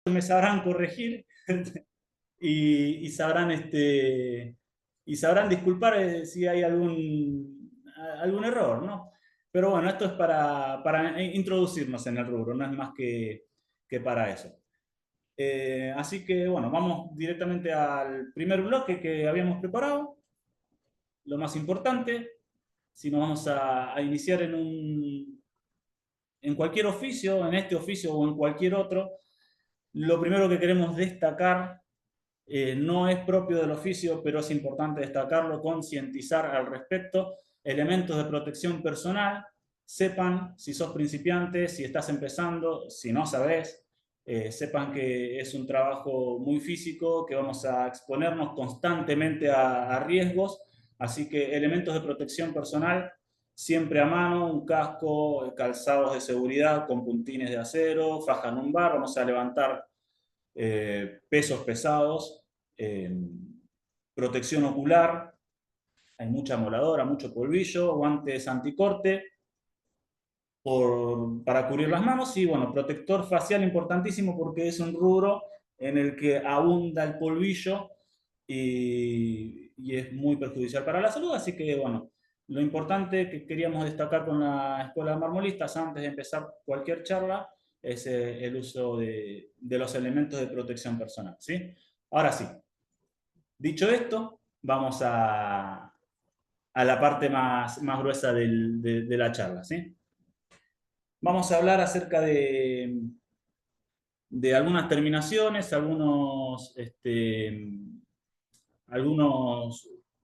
me sabrán corregir y sabrán, y sabrán disculpar si hay algún error, ¿no? Pero bueno, esto es para introducirnos en el rubro, no es más que para eso. Así que bueno, vamos directamente al primer bloque que habíamos preparado, lo más importante. Si nos vamos a iniciar en cualquier oficio, en este oficio o en cualquier otro, lo primero que queremos destacar no es propio del oficio, pero es importante destacarlo, concientizar al respecto, elementos de protección personal, sepan si sos principiante, si estás empezando, si no sabés, sepan que es un trabajo muy físico, que vamos a exponernos constantemente a riesgos, así que elementos de protección personal siempre a mano, un casco, calzados de seguridad con puntines de acero, faja lumbar, vamos a levantar pesos pesados, eh, protección ocular, hay mucha moladora, mucho polvillo, guantes anticorte para cubrir las manos y bueno, protector facial importantísimo porque es un rubro en el que abunda el polvillo y es muy perjudicial para la salud, así que bueno, lo importante que queríamos destacar con la Escuela de Marmolistas antes de empezar cualquier charla es el uso de los elementos de protección personal, ¿sí? Ahora sí, dicho esto, vamos a la parte más gruesa de la charla, ¿sí? Vamos a hablar acerca de algunas terminaciones, algunos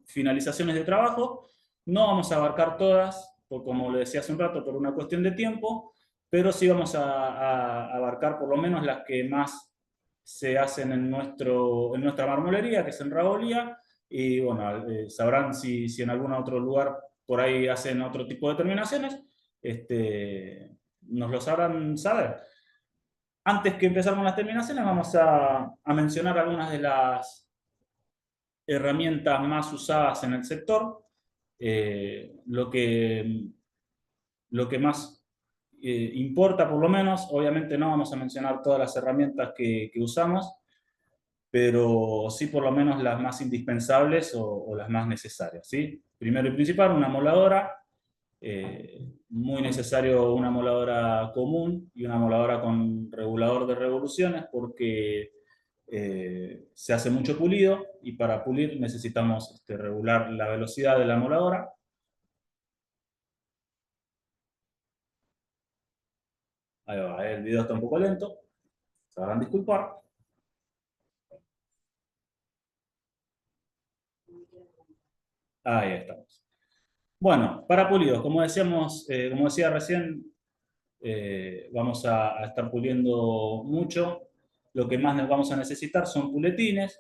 finalizaciones de trabajo. No vamos a abarcar todas, como le decía hace un rato, por una cuestión de tiempo, pero sí vamos a abarcar por lo menos las que más se hacen en nuestra marmolería, que es en Rabolía, y bueno, sabrán si en algún otro lugar por ahí hacen otro tipo de terminaciones, nos lo sabrán saber. Antes que empezar con las terminaciones, vamos a mencionar algunas de las herramientas más usadas en el sector, lo que más importa por lo menos, obviamente no vamos a mencionar todas las herramientas que usamos, pero sí por lo menos las más indispensables o las más necesarias, ¿sí? Primero y principal, una moladora, muy necesario una moladora común y una moladora con regulador de revoluciones porque se hace mucho pulido y para pulir necesitamos regular la velocidad de la moladora. Ahí va, el video está un poco lento, se van a disculpar. Ahí estamos. Bueno, para pulidos, como decíamos, como decía recién, vamos a estar puliendo mucho. Lo que más nos vamos a necesitar son puletines.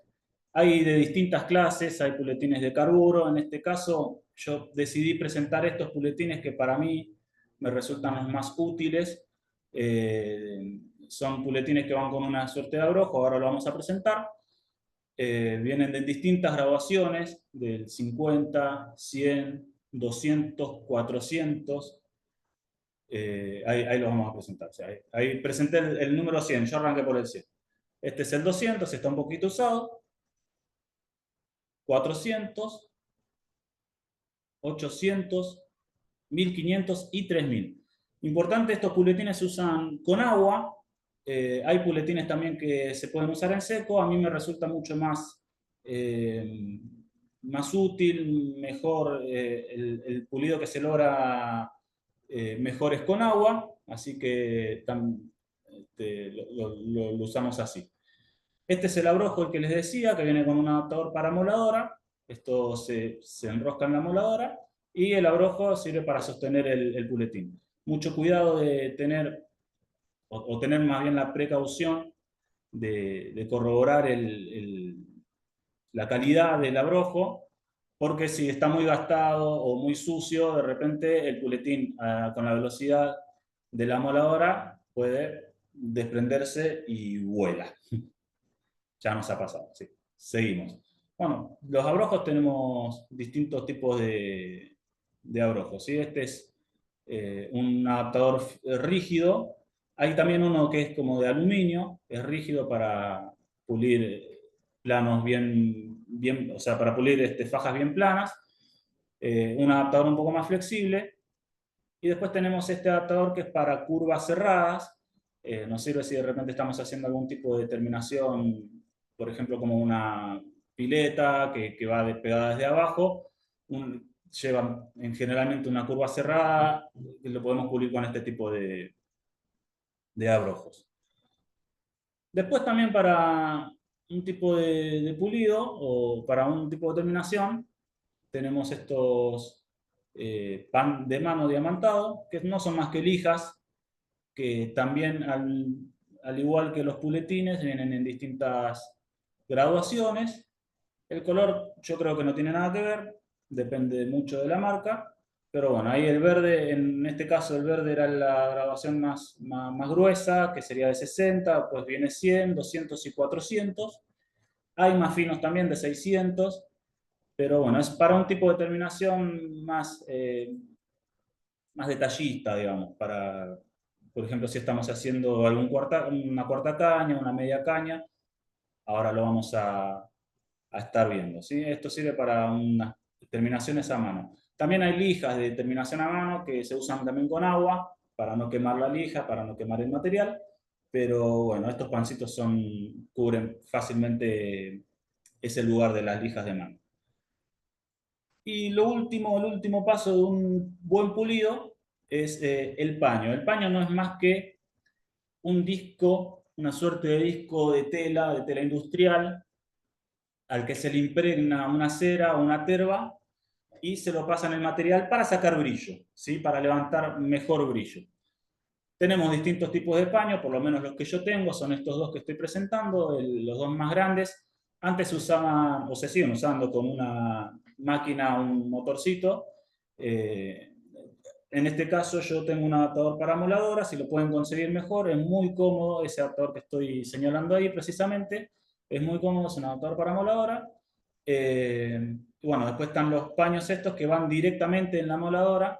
Hay de distintas clases, hay puletines de carburo. En este caso, yo decidí presentar estos puletines que para mí me resultan los más útiles. Son puletines que van con una suerte de abrojo, ahora lo vamos a presentar. Vienen de distintas graduaciones, del 50, 100, 200, 400. Ahí lo vamos a presentar. O sea, ahí presenté el número 100, yo arranqué por el 100. Este es el 200, está un poquito usado. 400, 800, 1500 y 3000. Importante, estos puletines se usan con agua. Hay puletines también que se pueden usar en seco. A mí me resulta mucho más útil, mejor el pulido que se logra mejor es con agua, así que lo usamos así. Este es el abrojo el que les decía, que viene con un adaptador para moladora. Esto se enrosca en la moladora y el abrojo sirve para sostener el puletín. Mucho cuidado de tener, o tener más bien la precaución de corroborar la calidad del abrojo, porque si está muy gastado o muy sucio, de repente el puletín con la velocidad de la moladora puede desprenderse y vuela. Ya nos ha pasado, sí. Seguimos. Bueno, los abrojos tenemos distintos tipos de abrojos, ¿sí? Este es un adaptador rígido Hay también uno que es como de aluminio, es rígido para pulir planos bien, o sea, para pulir fajas bien planas. Un adaptador un poco más flexible. Y después tenemos este adaptador que es para curvas cerradas. Nos sirve si de repente estamos haciendo algún tipo de terminación, por ejemplo, como una pileta que va despegada desde abajo. Lleva generalmente una curva cerrada, y lo podemos pulir con este tipo de abrojos. Después también para un tipo de pulido o para un tipo de terminación, tenemos estos pan de mano diamantado, que no son más que lijas, que también al igual que los puletines vienen en distintas graduaciones. El color yo creo que no tiene nada que ver, depende mucho de la marca, pero bueno, ahí el verde, en este caso el verde era la graduación más gruesa, que sería de 60, pues viene 100, 200 y 400. Hay más finos también de 600, pero bueno, es para un tipo de terminación más detallista, digamos, para, por ejemplo, si estamos haciendo una cuarta caña, una media caña, ahora lo vamos a estar viendo, ¿sí? Esto sirve para unas terminaciones a mano. También hay lijas de terminación a mano que se usan también con agua para no quemar la lija, para no quemar el material, pero bueno, estos pancitos cubren fácilmente ese lugar de las lijas de mano. Y el último paso de un buen pulido es el paño. El paño no es más que un disco, una suerte de tela industrial, al que se le impregna una cera o una terba y se lo pasa en el material para sacar brillo, ¿sí? Para levantar mejor brillo. Tenemos distintos tipos de paño, por lo menos los que yo tengo son estos dos que estoy presentando, los dos más grandes. Antes se usaban, o se siguen usando con una máquina, un motorcito. Eh, en este caso yo tengo un adaptador para moladora, si lo pueden conseguir mejor, es muy cómodo ese adaptador que estoy señalando ahí precisamente, es muy cómodo, es un adaptador para moladora. Bueno, después están los paños estos que van directamente en la moladora,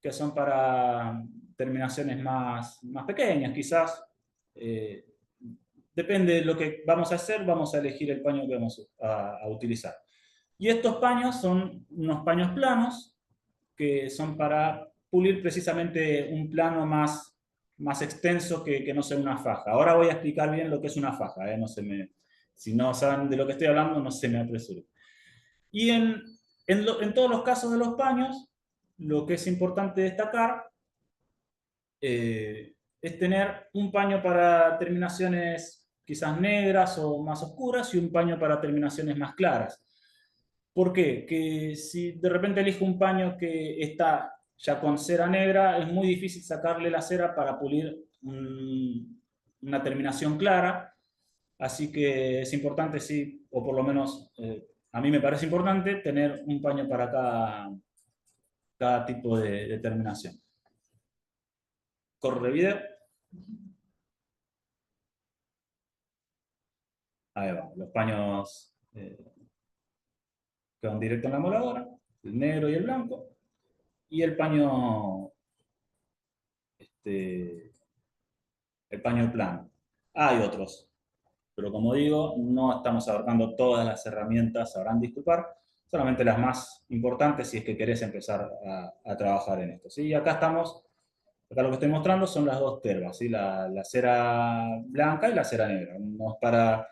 que son para terminaciones más pequeñas, quizás. Eh, Depende de lo que vamos a hacer, vamos a elegir el paño que vamos a utilizar. Y estos paños son unos paños planos, que son para pulir precisamente un plano más extenso que no sea una faja. Ahora voy a explicar bien lo que es una faja, no si no saben de lo que estoy hablando, no se me apresure. Y en todos los casos de los paños, lo que es importante destacar es tener un paño para terminaciones quizás negras o más oscuras y un paño para terminaciones más claras. ¿Por qué? Que si de repente elijo un paño que está ya con cera negra, es muy difícil sacarle la cera para pulir una terminación clara. Así que es importante, sí, o por lo menos a mí me parece importante tener un paño para cada tipo de terminación. Corre video. Ahí va, los paños que van directo en la moladora, el negro y el blanco, y este, el paño plano. Hay otros, pero como digo, no estamos abarcando todas las herramientas, sabrán disculpar, solamente las más importantes si es que querés empezar a trabajar en esto. ¿Sí? Y acá lo que estoy mostrando son las dos terbas, ¿sí? La cera blanca y la cera negra. Uno es para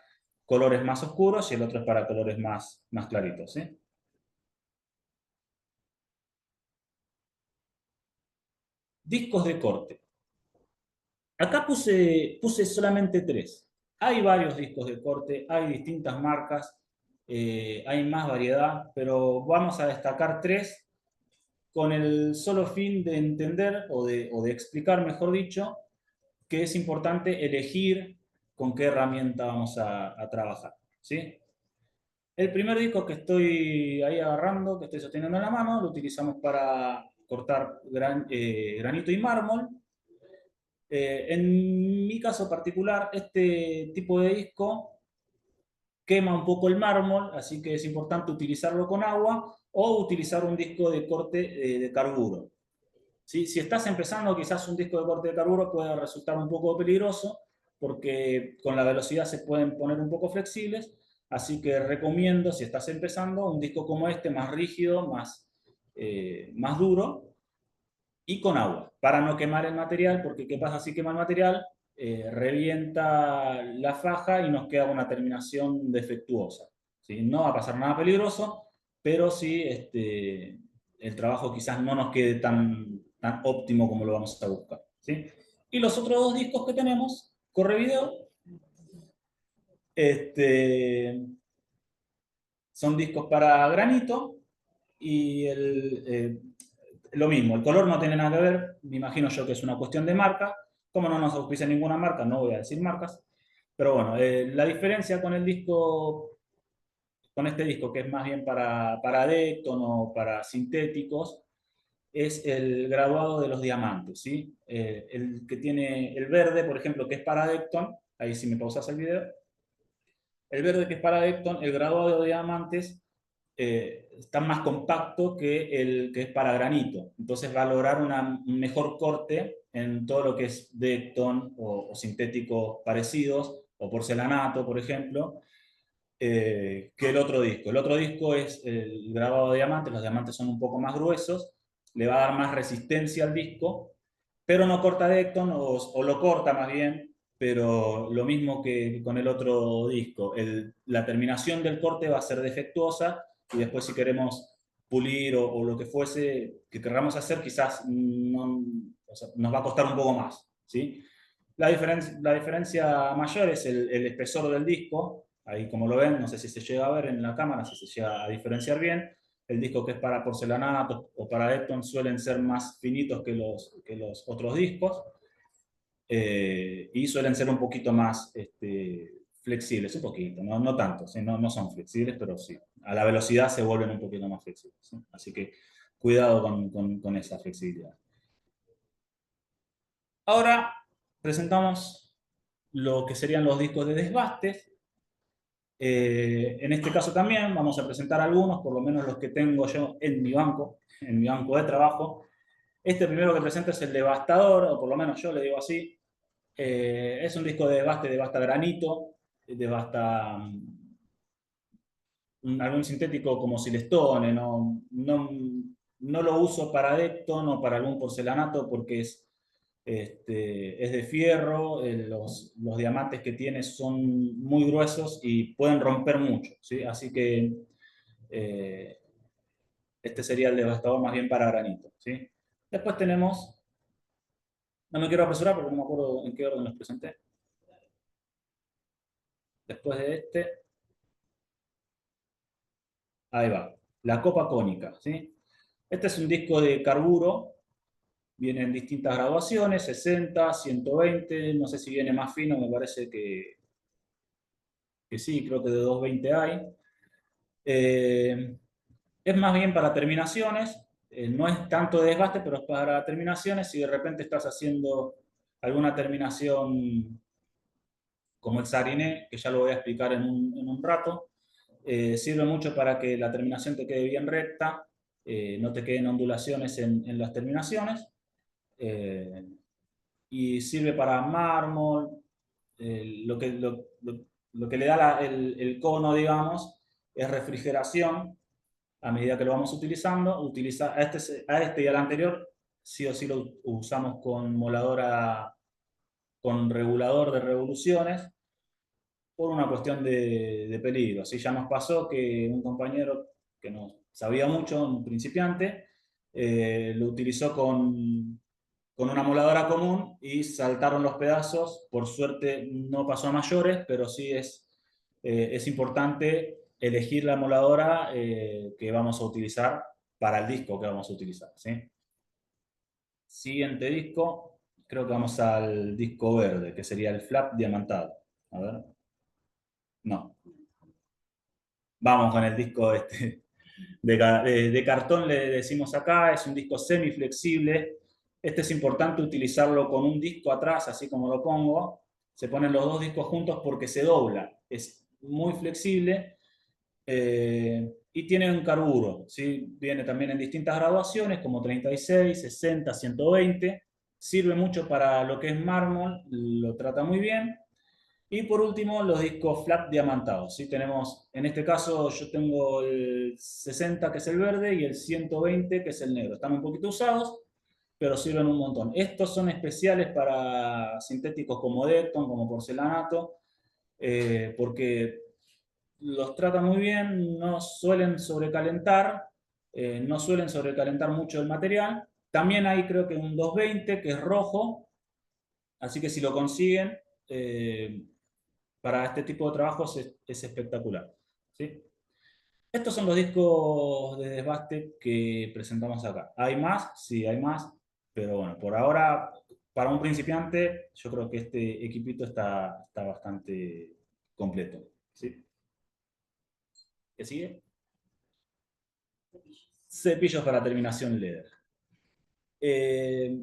colores más oscuros y el otro es para colores más claritos. ¿Sí? Discos de corte. Acá puse solamente tres. Hay varios discos de corte, hay distintas marcas, hay más variedad, pero vamos a destacar tres con el solo fin de entender o de explicar, mejor dicho, que es importante elegir con qué herramienta vamos a trabajar. ¿Sí? El primer disco que estoy ahí agarrando, que estoy sosteniendo en la mano, lo utilizamos para cortar granito y mármol. En mi caso particular, este tipo de disco quema un poco el mármol, así que es importante utilizarlo con agua o utilizar un disco de corte de carburo. ¿sí? Si estás empezando, quizás un disco de corte de carburo puede resultar un poco peligroso, porque con la velocidad se pueden poner un poco flexibles, así que recomiendo, si estás empezando, un disco como este, más rígido, más duro, y con agua, para no quemar el material, porque ¿qué pasa si quema el material? Revienta la faja y nos queda una terminación defectuosa, ¿sí? No va a pasar nada peligroso, pero sí el trabajo quizás no nos quede tan óptimo como lo vamos a buscar, ¿sí? Y los otros dos discos que tenemos, corre video, este, son discos para granito y lo mismo, el color no tiene nada que ver, me imagino yo que es una cuestión de marca. Como no nos auspicia ninguna marca, no voy a decir marcas. Pero bueno, la diferencia con con este disco, que es más bien para Decton o para sintéticos, es el graduado de los diamantes, ¿sí? El que tiene el verde, por ejemplo, que es para Decton, ahí si me pausas el video, el verde que es para Decton, el graduado de diamantes está más compacto que el que es para granito. Entonces va a lograr un mejor corte en todo lo que es Decton o sintéticos parecidos, o porcelanato, por ejemplo, que el otro disco. El otro disco es el grabado de diamantes, los diamantes son un poco más gruesos, le va a dar más resistencia al disco, pero no corta Decton, o lo corta más bien, pero lo mismo que con el otro disco. La terminación del corte va a ser defectuosa, y después si queremos pulir o lo que fuese que queramos hacer, quizás no, o sea, nos va a costar un poco más, ¿sí? La diferencia mayor es el espesor del disco. Ahí como lo ven, no sé si se llega a ver en la cámara, si se llega a diferenciar bien. El disco que es para porcelanato o para Decton suelen ser más finitos que los otros discos, y suelen ser un poquito más flexibles, un poquito, no tanto, ¿sí? No son flexibles, pero sí. A la velocidad se vuelven un poquito más flexibles, ¿sí? Así que cuidado con esa flexibilidad. Ahora presentamos lo que serían los discos de desbastes. En este caso también vamos a presentar algunos, por lo menos los que tengo yo en mi banco de trabajo. Este primero que presento es el Devastador, o por lo menos yo le digo así. Es un disco de devasta granito, devasta algún sintético como Silestone. No lo uso para Decton o para algún porcelanato porque es de fierro, los diamantes que tiene son muy gruesos y pueden romper mucho, ¿sí? Así que eh, este sería el devastador más bien para granito, ¿sí? Después tenemos, no me quiero apresurar porque no me acuerdo en qué orden los presenté. Después de ahí va, la copa cónica, ¿sí? Este es un disco de carburo. Viene en distintas graduaciones, 60, 120, no sé si viene más fino, me parece que sí, creo que de 220 hay. Eh, es más bien para terminaciones, no es tanto de desgaste, pero es para terminaciones. Si de repente estás haciendo alguna terminación como el sariné, que ya lo voy a explicar en un rato, sirve mucho para que la terminación te quede bien recta, no te queden ondulaciones en las terminaciones. Eh, y sirve para mármol, lo que le da el cono, digamos, es refrigeración a medida que lo vamos utilizando. A este y al anterior, sí o sí lo usamos con moladora, con regulador de revoluciones, por una cuestión de peligro. Así ya nos pasó que un compañero que no sabía mucho, un principiante, lo utilizó con una moladora común y saltaron los pedazos. Por suerte no pasó a mayores, pero sí es importante elegir la moladora que vamos a utilizar para el disco que vamos a utilizar, ¿sí? Siguiente disco, creo que vamos al disco verde, que sería el flap diamantado. A ver, no. Vamos con el disco de cartón, le decimos acá. Es un disco semiflexible. Este es importante utilizarlo con un disco atrás, así como lo pongo. Se ponen los dos discos juntos porque se dobla. Es muy flexible Y tiene un carburo, ¿sí? Viene también en distintas graduaciones, como 36, 60, 120. Sirve mucho para lo que es mármol, lo trata muy bien. Y por último, los discos flat diamantados, ¿sí? Tenemos, en este caso, yo tengo el 60, que es el verde, y el 120, que es el negro. Están un poquito usados, pero sirven un montón. Estos son especiales para sintéticos como Decton, como porcelanato, porque los trata muy bien, no suelen sobrecalentar mucho el material. También hay, creo que un 220 que es rojo, así que si lo consiguen, para este tipo de trabajos es espectacular, ¿sí? Estos son los discos de desbaste que presentamos acá. ¿Hay más? Sí, hay más, pero bueno, por ahora, para un principiante, yo creo que este equipito está bastante completo, ¿sí? ¿Qué sigue? Cepillos para terminación leather. Eh,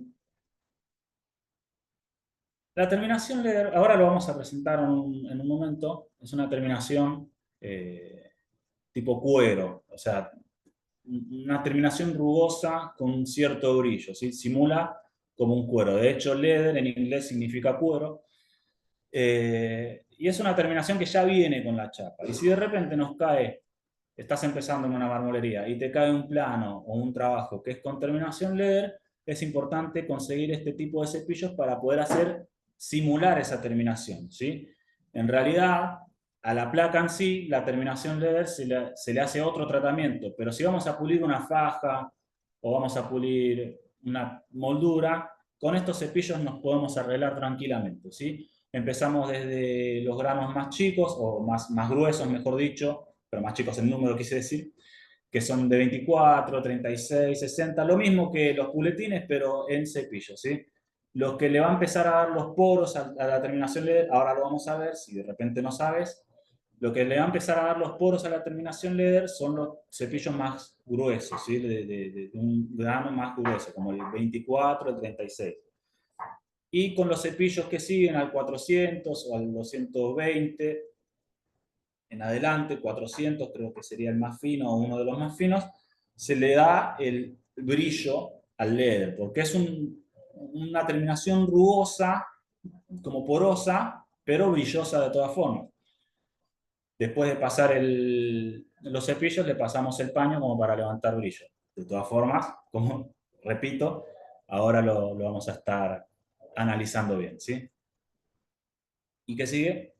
la terminación leather, ahora lo vamos a presentar en un momento, es una terminación tipo cuero, o sea, una terminación rugosa con un cierto brillo, ¿sí? Simula como un cuero. De hecho, leather en inglés significa cuero. Y es una terminación que ya viene con la chapa. Y si de repente nos cae, estás empezando en una marmolería y te cae un plano o un trabajo que es con terminación leather, es importante conseguir este tipo de cepillos para poder simular esa terminación, ¿sí? En realidad, a la placa en sí, la terminación leather se le hace otro tratamiento, pero si vamos a pulir una faja o vamos a pulir una moldura, con estos cepillos nos podemos arreglar tranquilamente, ¿sí? Empezamos desde los granos más chicos, o más gruesos, mejor dicho, pero más chicos en número quise decir, que son de 24, 36, 60, lo mismo que los puletines, pero en cepillo, ¿sí? Lo que le va a empezar a dar los poros a la terminación leather, ahora lo vamos a ver, si de repente no sabes, lo que le va a empezar a dar los poros a la terminación leather son los cepillos más gruesos, ¿sí? De un grano más grueso, como el 24, el 36. Y con los cepillos que siguen al 400 o al 220 en adelante, 400 creo que sería el más fino o uno de los más finos, se le da el brillo al leather, porque es una terminación rugosa, como porosa, pero brillosa de todas formas. Después de pasar los cepillos, le pasamos el paño como para levantar brillo. De todas formas, como repito, ahora lo vamos a estar analizando bien, ¿sí? ¿Y qué sigue?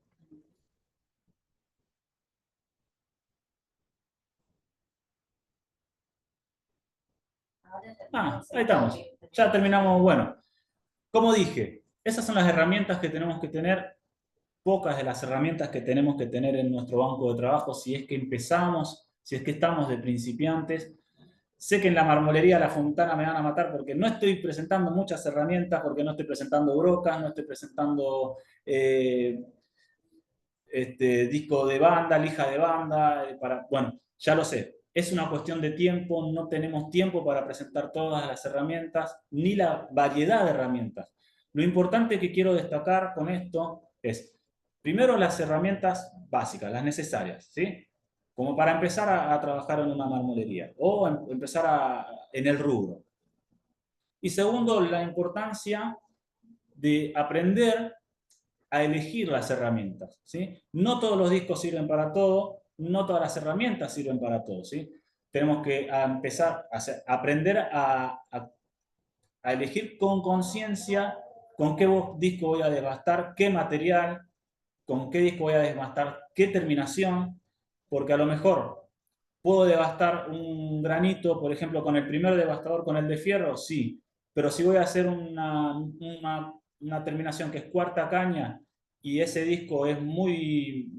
Ah, ahí estamos. Ya terminamos. Bueno, como dije, esas son las herramientas que tenemos que tener, pocas de las herramientas que tenemos que tener en nuestro banco de trabajo si es que empezamos, si es que estamos de principiantes. Sé que en la marmolería La Fontana me van a matar porque no estoy presentando muchas herramientas, porque no estoy presentando brocas, no estoy presentando disco de banda, lija de banda, bueno, ya lo sé. Es una cuestión de tiempo, no tenemos tiempo para presentar todas las herramientas, ni la variedad de herramientas. Lo importante que quiero destacar con esto es, primero, las herramientas básicas, las necesarias, ¿sí? Como para empezar a trabajar en una marmolería o empezar en el rubro. Y segundo, la importancia de aprender a elegir las herramientas, ¿sí? No todos los discos sirven para todo, no todas las herramientas sirven para todo, ¿sí? Tenemos que empezar a aprender a elegir con conciencia con qué disco voy a desbastar, qué material, con qué disco voy a desbastar, qué terminación, porque a lo mejor puedo devastar un granito, por ejemplo, con el primer devastador, con el de fierro, sí, pero si voy a hacer una terminación que es cuarta caña y ese disco es muy,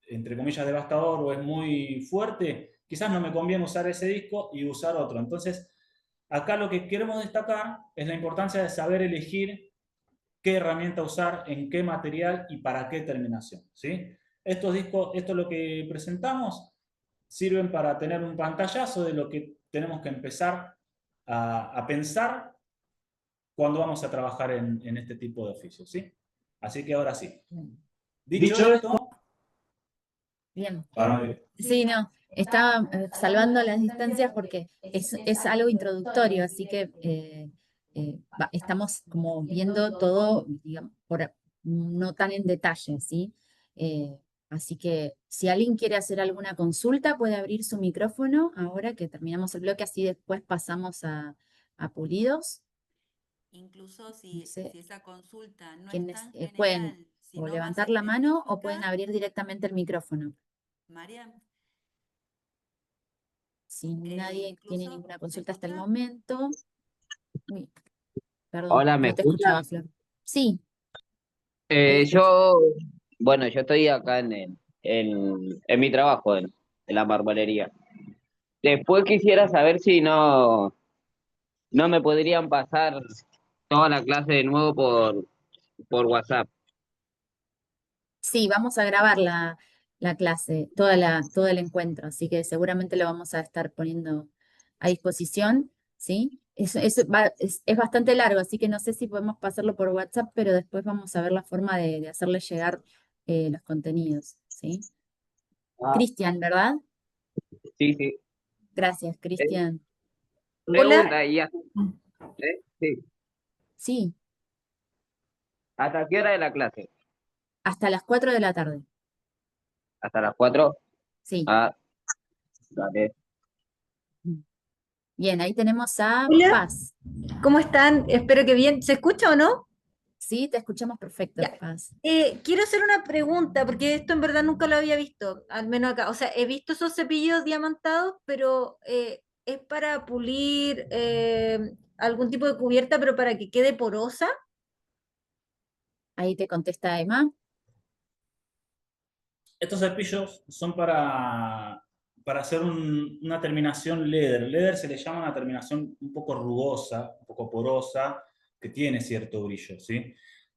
entre comillas, devastador o es muy fuerte, quizás no me conviene usar ese disco y usar otro. Entonces, acá lo que queremos destacar es la importancia de saber elegir qué herramienta usar, en qué material y para qué terminación, ¿sí? Estos discos, esto es lo que presentamos, sirven para tener un pantallazo de lo que tenemos que empezar a pensar cuando vamos a trabajar en este tipo de oficios, ¿sí? Así que ahora sí. Dicho Dicho esto, esto, Bien. Para- Sí, no, estaba salvando las distancias porque es algo introductorio, así que estamos como viendo todo, digamos, no tan en detalle, ¿sí? Eh, Así que si alguien quiere hacer alguna consulta, puede abrir su micrófono ahora que terminamos el bloque, así después pasamos a pulidos. Incluso No si, sé, si esa consulta no es quienes tan pueden general, o sino más levantar la mano o pueden específica, abrir directamente el micrófono. María, Si nadie tiene incluso, ninguna ¿se consulta hasta el escucha? momento. Uy, perdón, Hola, ¿me no te escucha? escuchaba, Flor. Sí, ahí te escucho. Yo estoy acá en mi trabajo, en la marmolería. Después quisiera saber si no me podrían pasar toda la clase de nuevo por WhatsApp. Sí, vamos a grabar la clase, todo el encuentro, así que seguramente lo vamos a estar poniendo a disposición, ¿sí? Es bastante largo, así que no sé si podemos pasarlo por WhatsApp, pero después vamos a ver la forma de hacerle llegar los contenidos, ¿sí? Ah, Cristian, ¿verdad? sí, sí. Gracias, Eh, Cristian. Pregunta, sí. Sí, ¿Hasta qué hora de la clase? hasta las 4 de la tarde, ¿Hasta las 4? sí. Ah, dale. Bien, ahí tenemos a Hola, Paz. ¿cómo están? Espero que bien. ¿Se escucha o no? Sí, te escuchamos perfecto, Ya. Paz. Quiero hacer una pregunta, porque esto en verdad nunca lo había visto, al menos acá. O sea, he visto esos cepillos diamantados, pero es para pulir algún tipo de cubierta, pero para que quede porosa. Ahí te contesta Emma. Estos cepillos son para hacer una terminación leather. Leather se le llama una terminación un poco rugosa, un poco porosa, que tiene cierto brillo, ¿sí?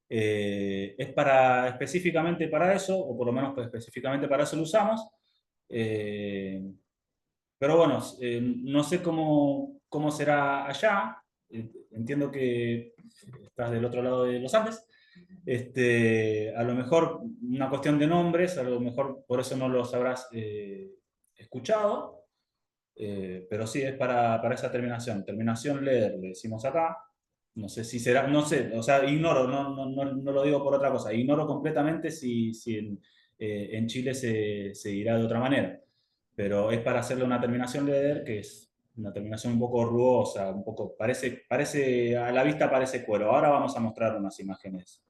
Es específicamente para eso, o por lo menos específicamente para eso lo usamos. Eh, pero bueno, no sé cómo será allá. Entiendo que estás del otro lado de los Andes. A lo mejor una cuestión de nombres, a lo mejor por eso no los habrás escuchado, pero sí es para esa terminación. Terminación leer, le decimos acá. No sé si será, no sé, o sea, ignoro, no lo digo por otra cosa, ignoro completamente si en Chile se dirá de otra manera, pero es para hacerle una terminación leer que es una terminación un poco rugosa, un poco, a la vista parece cuero. Ahora vamos a mostrar unas imágenes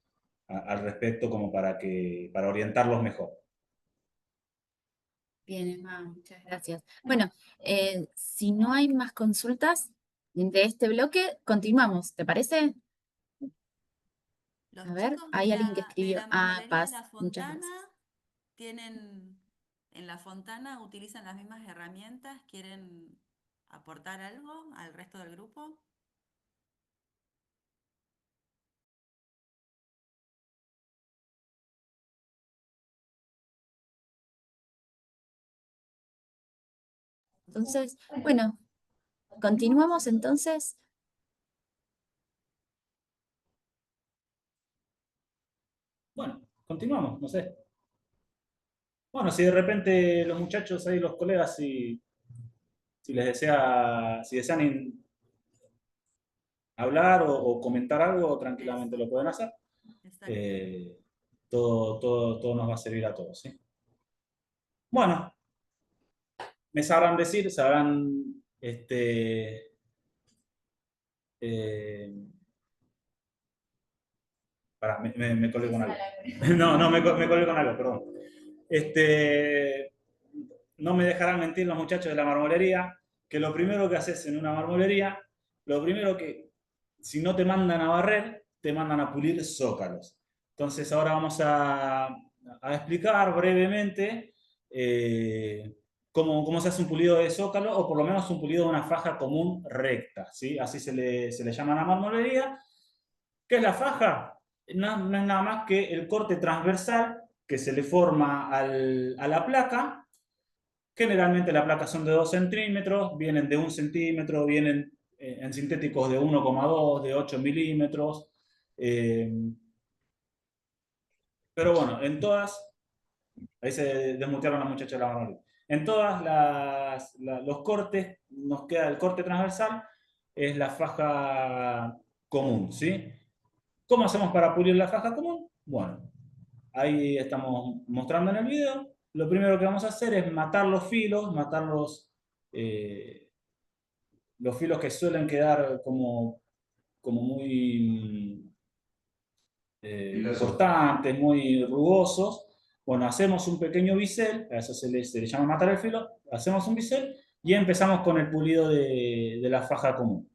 al respecto como para orientarlos mejor. Bien, Emma, muchas gracias. Bueno, si no hay más consultas de este bloque, continuamos, ¿te parece? A Los ver, chicos hay alguien que de escribió. la Ah, marmolería Paz, La muchas Fontana gracias. tienen, en La Fontana utilizan las mismas herramientas, ¿quieren aportar algo al resto del grupo? Entonces, bueno, continuamos entonces. Bueno, continuamos, no sé. Bueno, si de repente los muchachos ahí, los colegas, si desean hablar o comentar algo, tranquilamente Eso, lo pueden hacer. exacto. Eh, todo nos va a servir a todos, ¿sí? Bueno, me sabrán decir, eh, pará, me colgué con algo. No, me colgué con algo, perdón. No me dejarán mentir los muchachos de la marmolería, que lo primero que haces en una marmolería, lo primero que, si no te mandan a barrer, te mandan a pulir zócalos. Entonces ahora vamos a explicar brevemente cómo se hace un pulido de zócalo, o por lo menos un pulido de una faja común recta, ¿sí? Así se le llama a la marmolería. ¿Qué es la faja? No es nada más que el corte transversal que se le forma a la placa. Generalmente las placas son de 2 centímetros, vienen de 1 centímetro, vienen en sintéticos de 1,2, de 8 milímetros. Pero bueno, en todas Ahí se desmutearon las muchachas de la marmolería. En todos los cortes, nos queda el corte transversal, es la faja común, ¿sí? ¿Cómo hacemos para pulir la faja común? Bueno, ahí estamos mostrando en el video. Lo primero que vamos a hacer es matar los filos, matar los filos que suelen quedar como muy cortantes, muy rugosos. Bueno, hacemos un pequeño bisel, a eso se le llama matar el filo, hacemos un bisel y empezamos con el pulido de la faja común.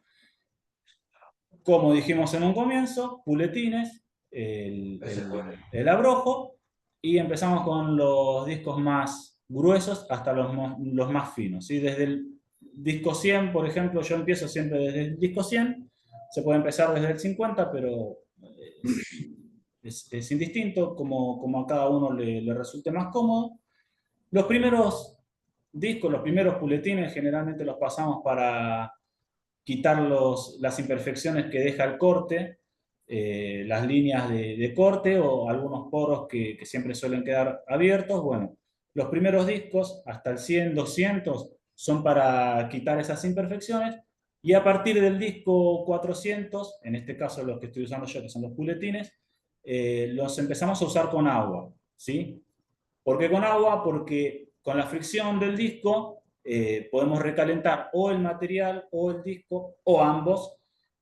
Como dijimos en un comienzo, puletines, el abrojo, y empezamos con los discos más gruesos hasta los más finos, ¿sí? Desde el disco 100, por ejemplo, yo empiezo siempre desde el disco 100, se puede empezar desde el 50, pero es indistinto, como a cada uno le resulte más cómodo. Los primeros discos, los primeros puletines, generalmente los pasamos para quitar las imperfecciones que deja el corte, las líneas de corte o algunos poros que siempre suelen quedar abiertos. Bueno, los primeros discos, hasta el 100, 200, son para quitar esas imperfecciones, y a partir del disco 400, en este caso los que estoy usando yo, que son los puletines, los empezamos a usar con agua, ¿sí? ¿Por qué con agua? Porque con la fricción del disco podemos recalentar o el material o el disco o ambos,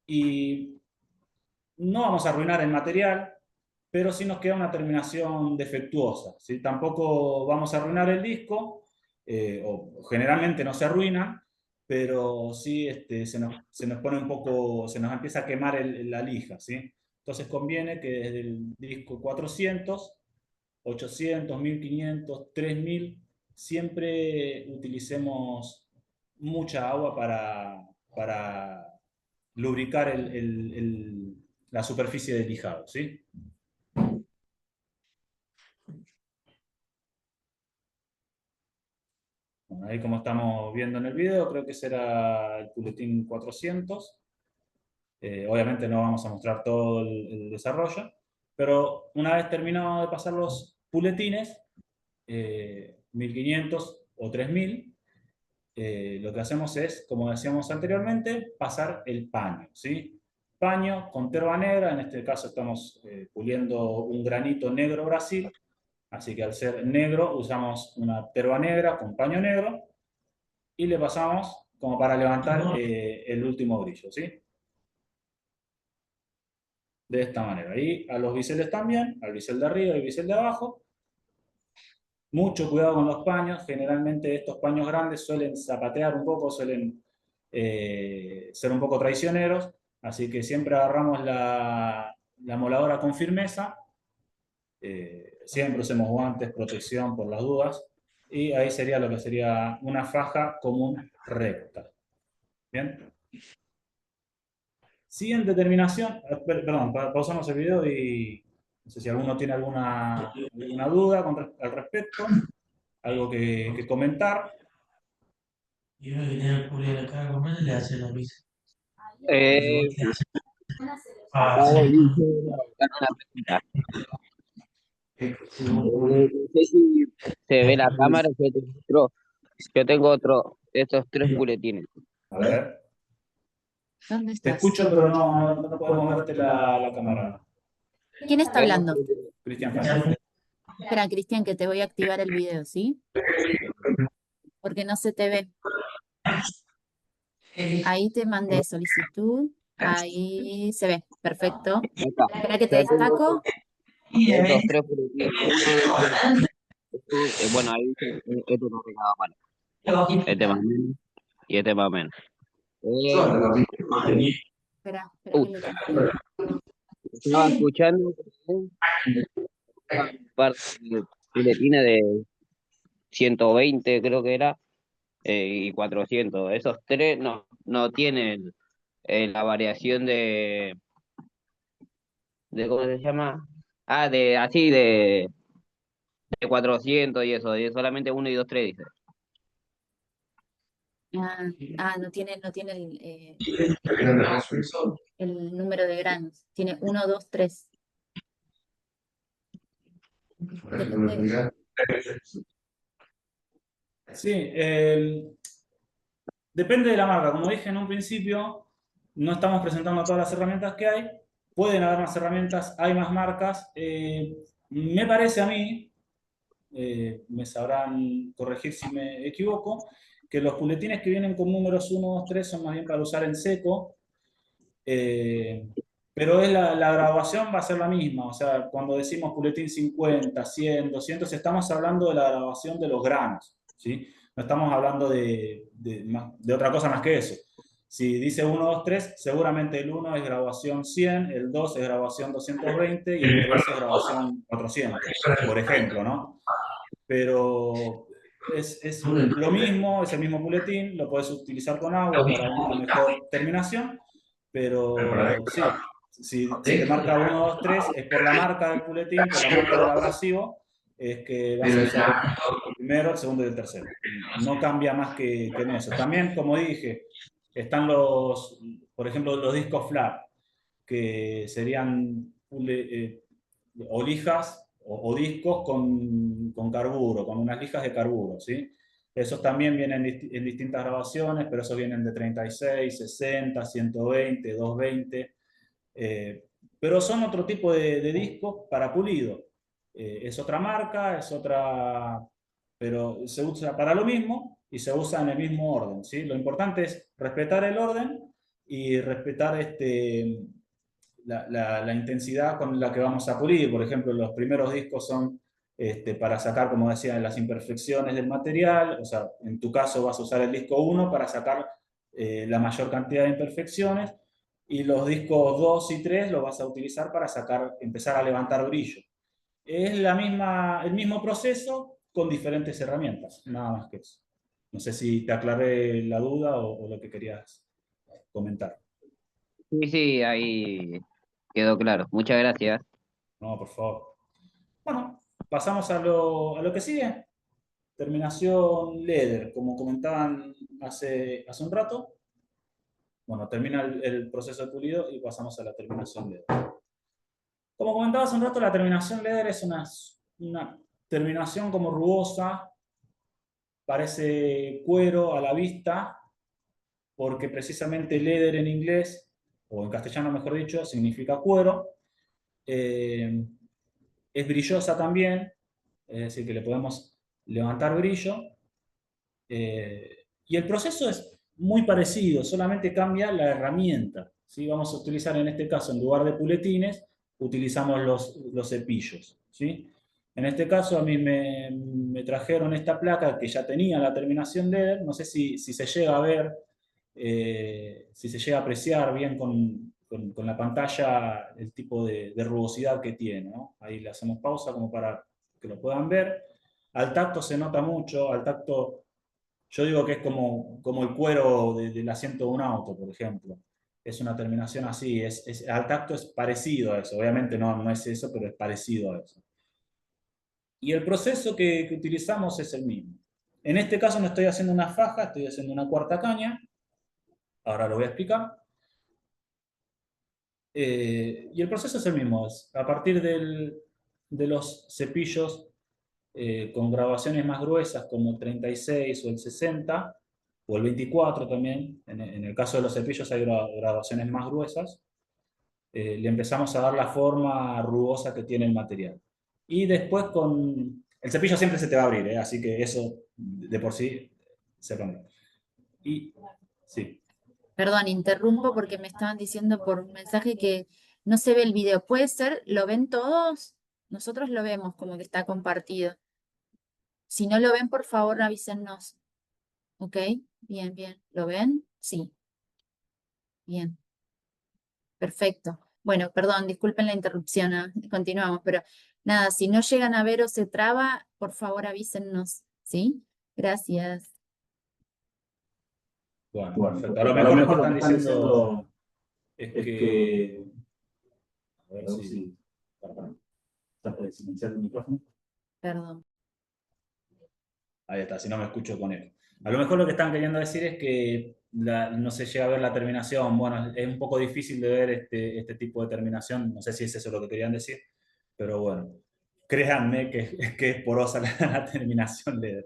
y no vamos a arruinar el material, pero sí nos queda una terminación defectuosa, ¿sí? Tampoco vamos a arruinar el disco, o generalmente no se arruina, pero sí se nos pone un poco, se nos empieza a quemar la lija, ¿sí? Entonces conviene que desde el disco 400, 800, 1500, 3000, siempre utilicemos mucha agua para lubricar la superficie del lijado, ¿sí? Bueno, ahí, como estamos viendo en el video, creo que será el puletín 400. Obviamente no vamos a mostrar todo el desarrollo, pero una vez terminado de pasar los puletines, 1500 o 3000, lo que hacemos es, como decíamos anteriormente, pasar el paño, ¿sí? Paño con terva negra, en este caso estamos puliendo un granito negro Brasil, así que al ser negro usamos una terva negra con paño negro y le pasamos como para levantar el último brillo, ¿sí? De esta manera. Y a los biseles también, al bisel de arriba y al bisel de abajo. Mucho cuidado con los paños, generalmente estos paños grandes suelen zapatear un poco, suelen ser un poco traicioneros, así que siempre agarramos la moladora con firmeza, siempre usemos guantes, protección por las dudas, y ahí sería lo que sería una faja común recta. ¿Bien? Siguiente terminación, perdón, pausamos el video y no sé si alguno tiene alguna duda al respecto, algo que comentar. Y uno que tiene el pulir acá, ¿cómo le hace la misa? Eh, Ah, acá sí. dice una pregunta. No sé si se ve la cámara, yo tengo estos 3 puletines. A ver, ¿Dónde te estás? escucho, pero no podemos verte la cámara. ¿Quién está hablando? Cristian Fácil. Espera, Cristian, que te voy a activar el video, ¿sí? Porque no se te ve. Ahí te mandé solicitud. Ahí se ve. Perfecto. Acá. Espera que te Yo tengo destaco. estos 3 puletines. Bueno, ahí dice, este no pegaba mal. Este más o menos y este más o menos. Espera que lo tengo. Estaba escuchando un par de puletines de 120, creo que era, y 400. Esos 3 no tienen la variación de ¿cómo se llama? Ah, de 400 y eso, y solamente 1 y 2, 3 dice. No tiene el número de granos. Tiene 1, 2, 3. Sí, depende de la marca. Como dije en un principio, no estamos presentando todas las herramientas que hay. Pueden haber más herramientas, hay más marcas. Me parece a mí, me sabrán corregir si me equivoco, que los puletines que vienen con números 1, 2, 3 son más bien para usar en seco. Pero la graduación va a ser la misma. O sea, cuando decimos puletín 50, 100, 200, estamos hablando de la graduación de los gramos, ¿sí? No estamos hablando de otra cosa más que eso. Si dice 1, 2, 3, seguramente el 1 es graduación 100, el 2 es graduación 220 y el 3 es graduación 400, por ejemplo, ¿no? Pero es lo mismo, es el mismo puletín, lo puedes utilizar con agua para una mejor terminación, pero sí, si te marca 1, 2, 3, es por la marca del puletín, por la marca del abrasivo, es que vas a usar el primero, el segundo y el tercero. No cambia más que en eso. También, como dije, están por ejemplo, los discos flat, que serían o lijas o discos con carburo, con unas lijas de carburo, ¿sí? Esos también vienen en distintas grabaciones, pero esos vienen de 36, 60, 120, 220. Pero son otro tipo de discos para pulido. Es otra marca, es otra, pero se usa para lo mismo y se usa en el mismo orden, ¿sí? Lo importante es respetar el orden y respetar la intensidad con la que vamos a pulir. Por ejemplo, los primeros discos son para sacar, como decía, las imperfecciones del material. O sea, en tu caso vas a usar el disco 1 para sacar la mayor cantidad de imperfecciones, y los discos 2 y 3 los vas a utilizar para empezar a levantar brillo. Es el mismo proceso con diferentes herramientas, nada más que eso. No sé si te aclaré la duda o lo que querías comentar. Sí, sí, ahí quedó claro. Muchas gracias. No, por favor. Bueno, pasamos a lo que sigue. Terminación LEDER, como comentaban hace un rato. Bueno, termina el proceso de pulido y pasamos a la terminación LEDER. Como comentaba hace un rato, la terminación LEDER es una terminación como rugosa, parece cuero a la vista, porque precisamente LEDER en inglés, o en castellano mejor dicho, significa cuero. Es brillosa también, es decir, que le podemos levantar brillo. Y el proceso es muy parecido, solamente cambia la herramienta, ¿sí? Vamos a utilizar en este caso, en lugar de puletines, utilizamos los cepillos, ¿sí? En este caso a mí me trajeron esta placa que ya tenía la terminación LEDER. No sé si se llega a ver, si se llega a apreciar bien con la pantalla el tipo de rugosidad que tiene, ¿no? Ahí le hacemos pausa como para que lo puedan ver. Al tacto se nota mucho, al tacto yo digo que es como el cuero del asiento de un auto, por ejemplo. Es una terminación así, al tacto es parecido a eso. Obviamente no es eso, pero es parecido a eso. Y el proceso que utilizamos es el mismo. En este caso no estoy haciendo una faja, estoy haciendo una cuarta caña. Ahora lo voy a explicar. Y el proceso es el mismo. Es a partir de los cepillos con grabaciones más gruesas como el 36 o el 60, o el 24 también, en el caso de los cepillos hay grabaciones más gruesas, le empezamos a dar la forma rugosa que tiene el material. Y después el cepillo siempre se te va a abrir, así que eso de por sí se rompe. Y sí. Perdón, interrumpo porque me estaban diciendo por un mensaje que no se ve el video. ¿Puede ser? ¿Lo ven todos? Nosotros lo vemos como que está compartido. Si no lo ven, por favor, avísennos. ¿Ok? Bien, bien. ¿Lo ven? Sí. Bien. Perfecto. Bueno, perdón, disculpen la interrupción. Continuamos, pero nada, si no llegan a ver o se traba, por favor avísennos. ¿Sí? Gracias. Bueno, perfecto. A lo mejor lo que están diciendo es que... A ver si... Para silenciar el micrófono. Perdón. Ahí está, si no me escucho con él. A lo mejor lo que están queriendo decir es que no se llega a ver la terminación. Bueno, es un poco difícil de ver este tipo de terminación. No sé si es eso lo que querían decir, pero bueno. créanme que es porosa la terminación LED.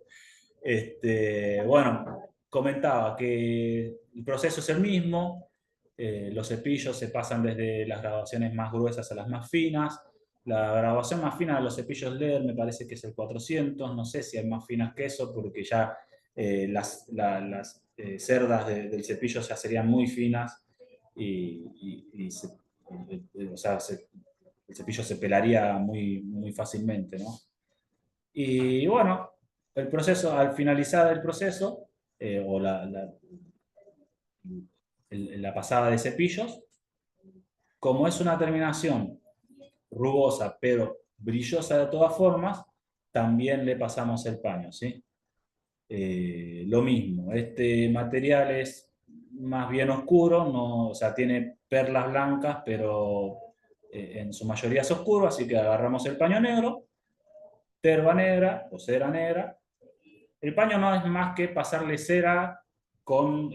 Bueno, comentaba que el proceso es el mismo, los cepillos se pasan desde las graduaciones más gruesas a las más finas. La graduación más fina de los cepillos LED me parece que es el 400, no sé si hay más finas que eso, porque ya las cerdas del cepillo ya serían muy finas o sea, el cepillo se pelaría muy, muy fácilmente, ¿no? Y bueno, el proceso, al finalizar el proceso, o la pasada de cepillos, como es una terminación rugosa pero brillosa de todas formas, también le pasamos el paño, ¿sí? Lo mismo, este material es más bien oscuro, no, o sea, tiene perlas blancas, pero en su mayoría es oscuro, así que agarramos el paño negro, terva negra o cera negra. El paño no es más que pasarle cera con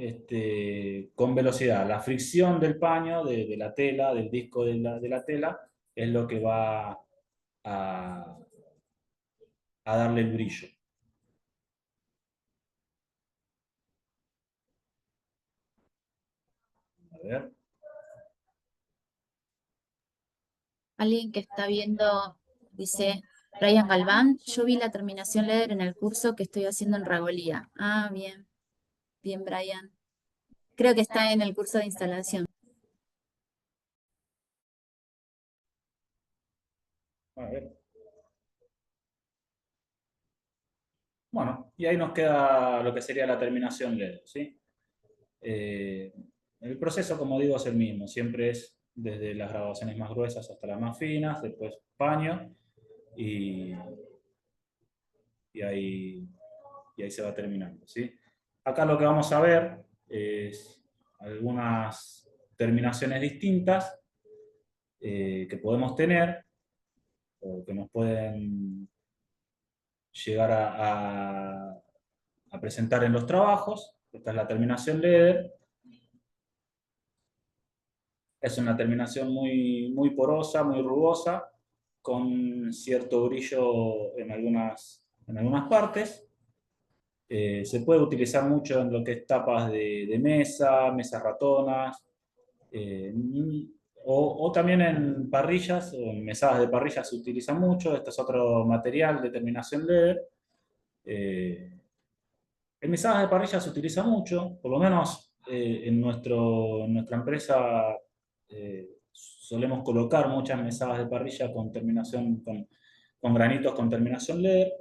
velocidad. La fricción del paño, de la tela, del disco de la tela, es lo que va a darle el brillo. A ver. Alguien que está viendo, dice, Brian Galván, yo vi la terminación LEDER en el curso que estoy haciendo en Ragolía. Ah, bien, bien, Brian. Creo que está en el curso de instalación. A ver. Bueno, y ahí nos queda lo que sería la terminación LED, ¿sí? El proceso, como digo, es el mismo. Siempre es desde las graduaciones más gruesas hasta las más finas, después paño, y ahí se va terminando, ¿sí? Acá lo que vamos a ver es algunas terminaciones distintas que podemos tener o que nos pueden llegar a presentar en los trabajos. Esta es la terminación LEDER. Es una terminación muy, muy porosa, muy rugosa, con cierto brillo en algunas partes. Se puede utilizar mucho en lo que es tapas de mesas ratonas, o también en parrillas, o en mesadas de parrillas se utiliza mucho. Este es otro material de terminación LEDER. En mesadas de parrilla se utiliza mucho, por lo menos en nuestra empresa solemos colocar muchas mesadas de parrilla con terminación, con granitos con terminación LEDER.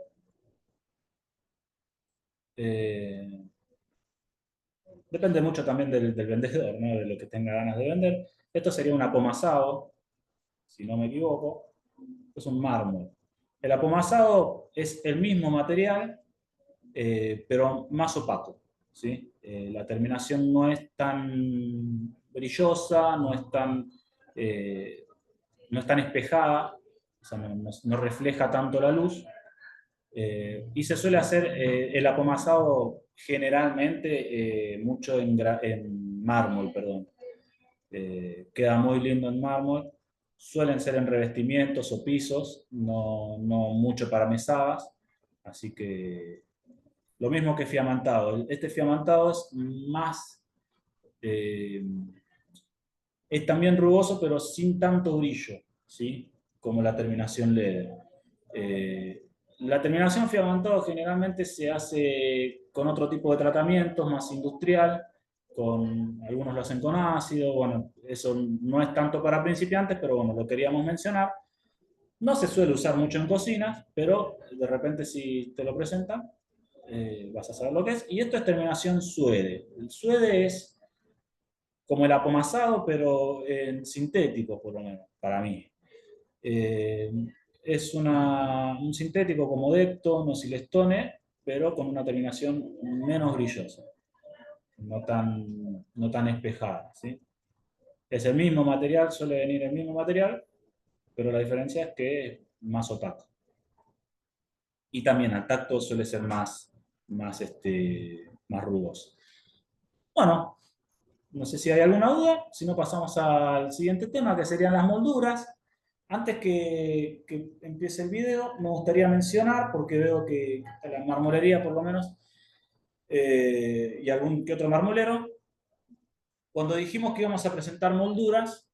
Depende mucho también del vendedor, ¿no? De lo que tenga ganas de vender. Esto sería un apomazado, si no me equivoco. Es un mármol. El apomazado es el mismo material, pero más opaco, ¿sí? La terminación no es tan brillosa, no es tan espejada, o sea, no refleja tanto la luz. Y se suele hacer el apomazado generalmente mucho en mármol, perdón. Queda muy lindo en mármol. Suelen ser en revestimientos o pisos, no mucho para mesadas. Así que lo mismo que fiamantado. Este fiamantado es más, es también rugoso, pero sin tanto brillo, ¿sí? Como la terminación LEDER. La terminación fiamantado generalmente se hace con otro tipo de tratamientos, más industrial, algunos lo hacen con ácido. Bueno, eso no es tanto para principiantes, pero bueno, lo queríamos mencionar. No se suele usar mucho en cocinas, pero de repente si te lo presentan, vas a saber lo que es. Y esto es terminación suede. El suede es como el apomazado, pero en sintético, por lo menos, para mí. Es un sintético como Decton o Silestone, pero con una terminación menos brillosa, no tan espejada, ¿sí? Es el mismo material, suele venir el mismo material, pero la diferencia es que es más opaco. Y también al tacto suele ser más rugoso. Bueno, no sé si hay alguna duda, si no pasamos al siguiente tema, que serían las molduras. Antes que empiece el video, me gustaría mencionar, porque veo que la marmolería por lo menos, y algún que otro marmolero, cuando dijimos que íbamos a presentar molduras,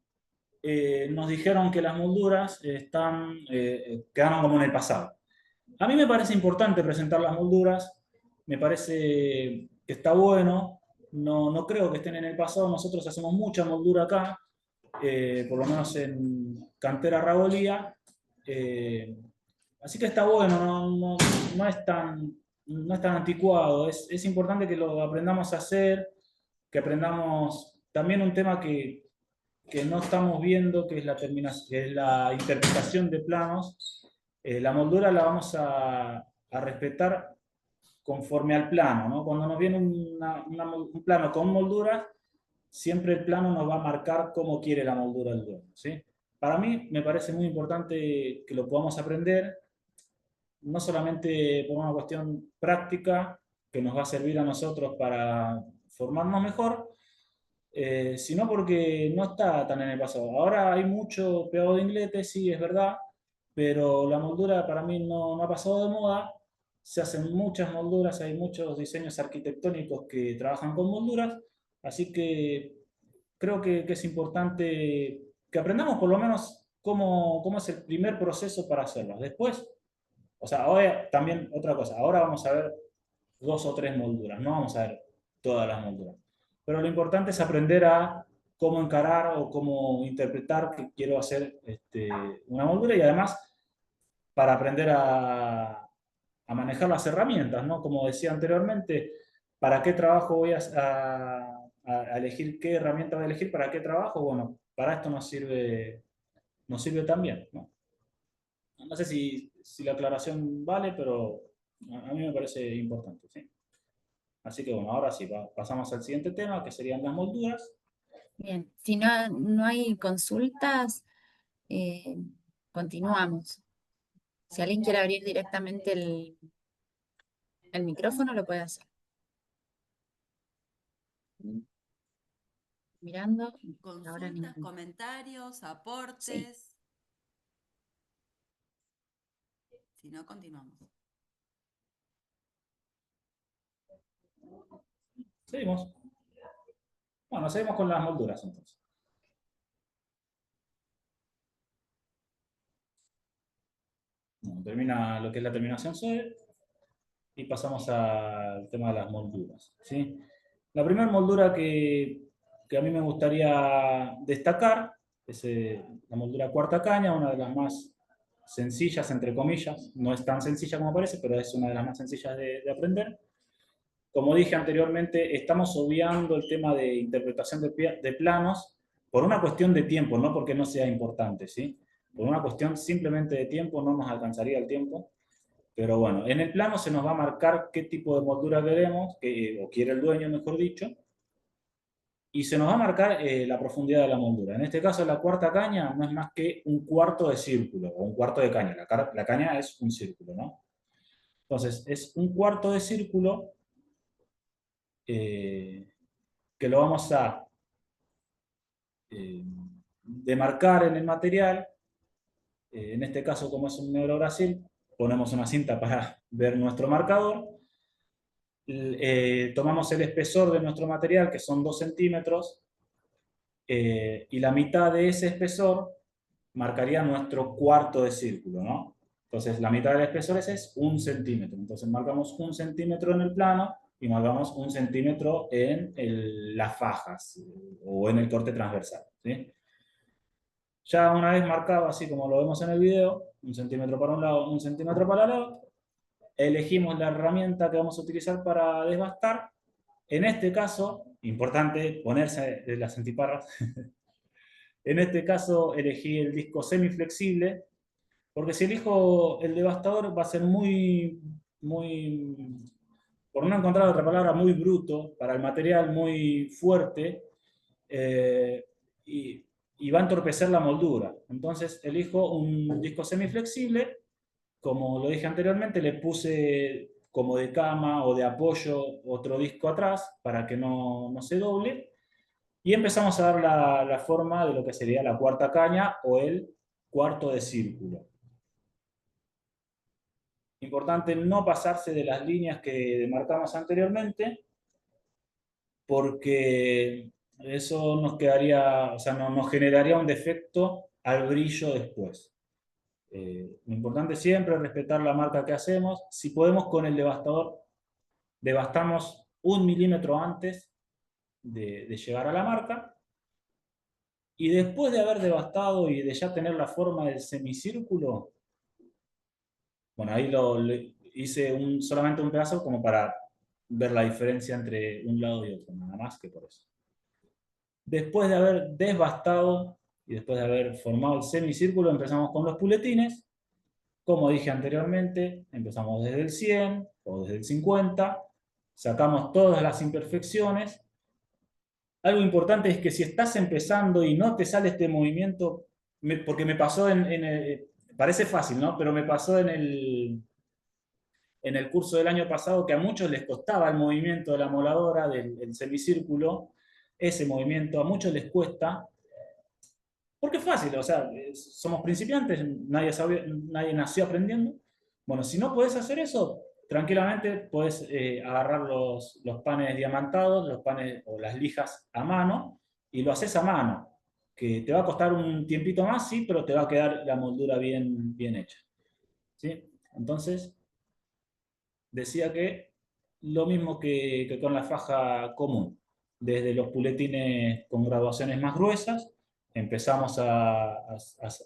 nos dijeron que las molduras quedaron como en el pasado. A mí me parece importante presentar las molduras, me parece que está bueno, no creo que estén en el pasado, nosotros hacemos mucha moldura acá, por lo menos en Cantera Rabolía, así que está bueno, no es tan anticuado, es importante que lo aprendamos a hacer, que aprendamos también un tema que no estamos viendo, que es que es la interpretación de planos. La moldura la vamos a respetar conforme al plano, ¿no? Cuando nos viene un plano con molduras, siempre el plano nos va a marcar cómo quiere la moldura del dueño, ¿sí? Para mí me parece muy importante que lo podamos aprender, no solamente por una cuestión práctica, que nos va a servir a nosotros para formarnos mejor, sino porque no está tan en el pasado. Ahora hay mucho pegado de inglete, sí, es verdad, pero la moldura para mí no ha pasado de moda. Se hacen muchas molduras, hay muchos diseños arquitectónicos que trabajan con molduras, así que creo que es importante que aprendamos por lo menos cómo es el primer proceso para hacerlas. Después, o sea, ahora también otra cosa, ahora vamos a ver 2 o 3 molduras, no vamos a ver todas las molduras. Pero lo importante es aprender a cómo encarar o cómo interpretar que quiero hacer una moldura, y además para aprender a manejar las herramientas, ¿no? Como decía anteriormente, ¿para qué trabajo voy a elegir, qué herramienta voy a elegir para qué trabajo? Bueno, para esto nos sirve también, ¿no? No sé si la aclaración vale, pero a mí me parece importante, ¿sí? Así que bueno, ahora sí, pasamos al siguiente tema, que serían las molduras. Bien, si no hay consultas, continuamos. Si alguien quiere abrir directamente el micrófono, lo puede hacer. Mirando, ahora Consultas, ninguno. comentarios, aportes. Si no, continuamos. Seguimos. Bueno, seguimos con las molduras entonces. Bueno, termina lo que es la terminación SOE y pasamos al tema de las molduras, ¿sí? La primera moldura que a mí me gustaría destacar es la moldura cuarta caña, una de las más sencillas, entre comillas. No es tan sencilla como parece, pero es una de las más sencillas de aprender. Como dije anteriormente, estamos obviando el tema de interpretación de planos por una cuestión de tiempo, no porque no sea importante, ¿sí? Por una cuestión simplemente de tiempo, no nos alcanzaría el tiempo. Pero bueno, en el plano se nos va a marcar qué tipo de moldura queremos, o quiere el dueño, mejor dicho, y se nos va a marcar la profundidad de la moldura. En este caso, la cuarta caña no es más que un cuarto de círculo, o un cuarto de caña. La caña es un círculo, ¿no? Entonces, es un cuarto de círculo que lo vamos a demarcar en el material. En este caso, como es un negro Brasil, ponemos una cinta para ver nuestro marcador. Tomamos el espesor de nuestro material, que son 2 centímetros, y la mitad de ese espesor marcaría nuestro cuarto de círculo, ¿no? Entonces, la mitad del espesor es 1 centímetro. Entonces, marcamos 1 centímetro en el plano y marcamos 1 centímetro en las fajas o en el corte transversal, ¿sí? Ya una vez marcado, así como lo vemos en el video, 1 centímetro para un lado, 1 centímetro para el otro, elegimos la herramienta que vamos a utilizar para desbastar. En este caso, importante ponerse las antiparras, en este caso elegí el disco semiflexible, porque si elijo el devastador va a ser muy, por no encontrar otra palabra, muy bruto para el material, muy fuerte, y va a entorpecer la moldura. Entonces elijo un disco semiflexible. Como lo dije anteriormente, le puse como de cama o de apoyo otro disco atrás para que no se doble. Y empezamos a dar la forma de lo que sería la cuarta caña o el cuarto de círculo. Importante no pasarse de las líneas que demarcamos anteriormente, porque eso nos quedaría, o sea, nos generaría un defecto al brillo después. Lo importante siempre es respetar la marca que hacemos. Si podemos con el devastador, devastamos 1 milímetro antes de llegar a la marca. Y después de haber devastado y de ya tener la forma del semicírculo, bueno, ahí hice solamente un pedazo como para ver la diferencia entre un lado y otro, nada más que por eso. Después de haber devastado y después de haber formado el semicírculo, empezamos con los puletines. Como dije anteriormente, empezamos desde el 100 o desde el 50, sacamos todas las imperfecciones. Algo importante es que si estás empezando y no te sale este movimiento, porque me pasó parece fácil, ¿no? Pero me pasó en el curso del año pasado que a muchos les costaba el movimiento de la moladora, del semicírculo. Ese movimiento a muchos les cuesta, porque es fácil, o sea, somos principiantes, nadie nació aprendiendo. Bueno, si no podés hacer eso, tranquilamente podés agarrar los panes diamantados, los panes o las lijas a mano, y lo haces a mano, que te va a costar un tiempito más, sí, pero te va a quedar la moldura bien hecha. ¿Sí? Entonces, decía que lo mismo que con la faja común, desde los puletines con graduaciones más gruesas, empezamos a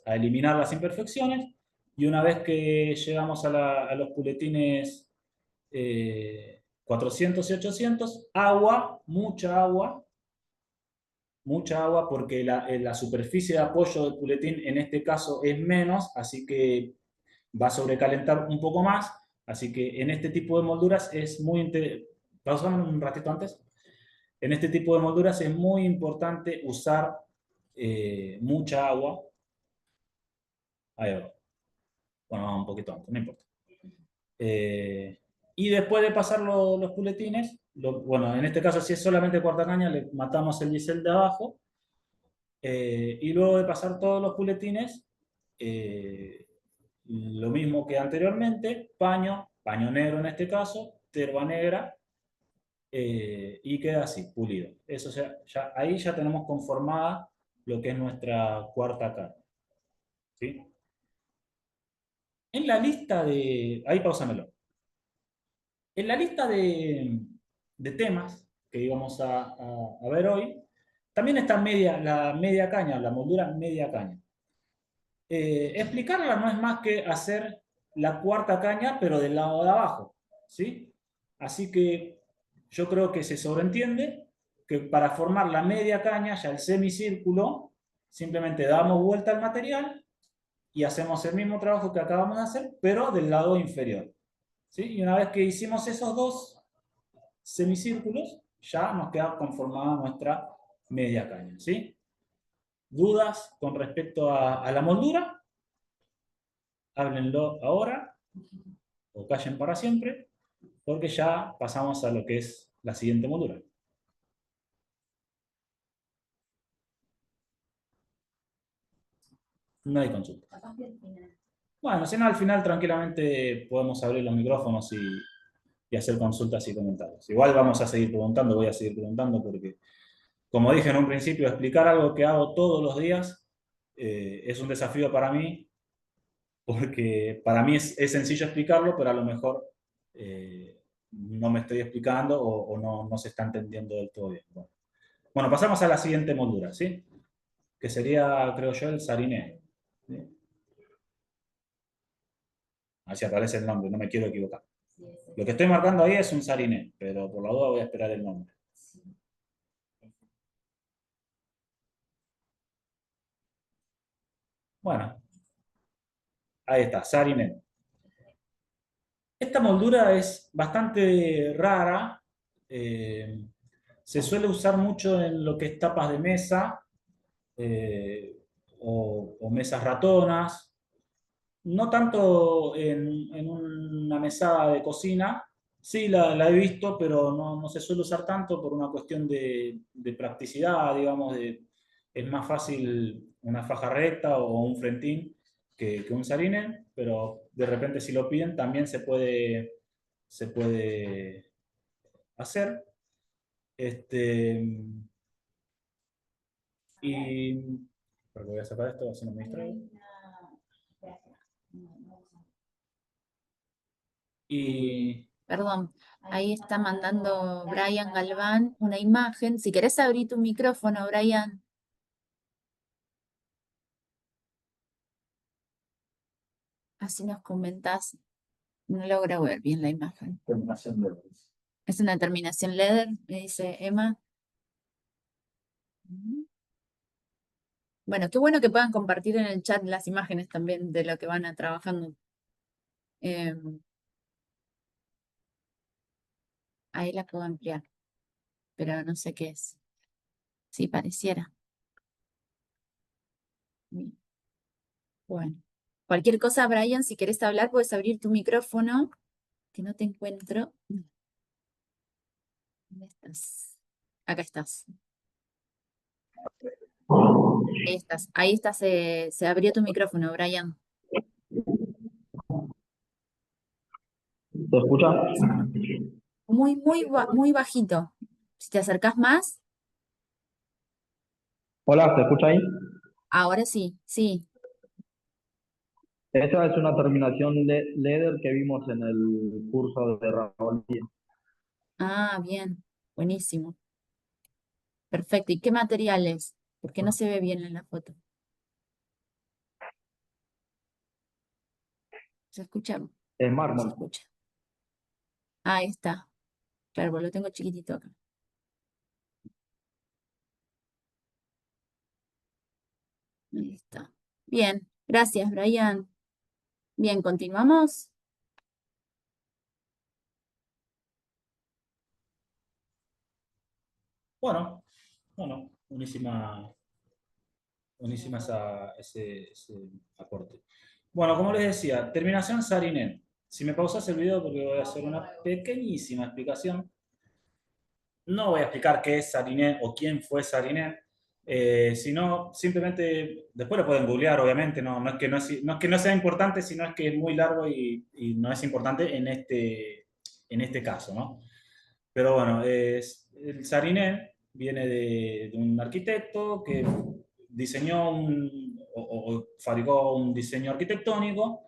eliminar las imperfecciones, y una vez que llegamos a los puletines 400 y 800, agua, mucha agua, porque la superficie de apoyo del puletín en este caso es menos, así que va a sobrecalentar un poco más, así que en este tipo de molduras es muy interesante. Pausamos un ratito antes. En este tipo de molduras es muy importante usar mucha agua. Ahí va. Bueno, un poquito antes, no importa. Y después de pasar los puletines, bueno, en este caso si es solamente cuarta caña, le matamos el bisel de abajo. Y luego de pasar todos los puletines, lo mismo que anteriormente, paño negro en este caso, terva negra, y queda así, pulido. Eso ahí ya tenemos conformada lo que es nuestra cuarta cara. ¿Sí? En la lista de... Ahí pausámelo. En la lista de temas que íbamos a ver hoy, también está la media caña, la moldura media caña. Explicarla no es más que hacer la cuarta caña, pero del lado de abajo, ¿sí? Así que yo creo que se sobreentiende que para formar la media caña, ya el semicírculo, simplemente damos vuelta al material y hacemos el mismo trabajo que acabamos de hacer, pero del lado inferior, ¿sí? Y una vez que hicimos esos dos semicírculos, ya nos queda conformada nuestra media caña, ¿sí? ¿Dudas con respecto a la moldura? Háblenlo ahora o callen para siempre, porque ya pasamos a lo que es la siguiente moldura. No hay consulta. Bueno, si no, al final tranquilamente podemos abrir los micrófonos y hacer consultas y comentarios. Igual vamos a seguir preguntando, voy a seguir preguntando porque, como dije en un principio, explicar algo que hago todos los días es un desafío para mí, porque para mí es sencillo explicarlo, pero a lo mejor no me estoy explicando o no se está entendiendo del todo bien. Bueno, pasamos a la siguiente moldura, ¿sí? Que sería, creo yo, el sariné. ¿Sí? Así aparece el nombre, no me quiero equivocar. Lo que estoy marcando ahí es un sariné, pero por la duda voy a esperar el nombre. Bueno, ahí está, sariné. Esta moldura es bastante rara. Se suele usar mucho en lo que es tapas de mesa o mesas ratonas. No tanto en una mesada de cocina. Sí, la he visto, pero no se suele usar tanto por una cuestión de practicidad, digamos, es más fácil una faja recta o un frentín que un sarinen, pero de repente si lo piden también se puede hacer. Y pero voy a sacar esto, así no me distraigo. Y Perdón, ahí está mandando Brian Galván una imagen. Si querés abrir tu micrófono, Brian. Así nos comentás. No logro ver bien la imagen. terminación de Es una terminación leather, me dice Emma. Bueno, qué bueno que puedan compartir en el chat las imágenes también de lo que van a trabajando. Ahí la puedo ampliar, pero no sé qué es. Sí, pareciera. Bien. Bueno, cualquier cosa, Brian, si querés hablar, puedes abrir tu micrófono, que no te encuentro. ¿Dónde estás? Acá estás. Ahí estás. Ahí está, se abrió tu micrófono, Brian. ¿Se escucha? Muy bajito. Si te acercás más, Hola, ¿se escucha ahí? ahora sí, sí. Esa es una terminación LEDER que vimos en el curso de Raúl. Ah, bien. Buenísimo. Perfecto. ¿Y qué materiales? Porque no se ve bien en la foto. ¿Se escucha? Es Se mármol. escucha. Ahí está. Claro, pues lo tengo chiquitito acá. Ahí está. Bien. Gracias, Brian. Bien, continuamos. bueno, buenísima ese aporte. Bueno, como les decía, terminación sarinen. Si me pausas el video porque voy a hacer una pequeñísima explicación. No voy a explicar qué es sarinen o quién fue sarinen, sino simplemente, después lo pueden googlear, obviamente, no es que no sea importante, sino es que es muy largo y no es importante en este caso, ¿no? Pero bueno, el sarinen viene de un arquitecto que diseñó o fabricó un diseño arquitectónico,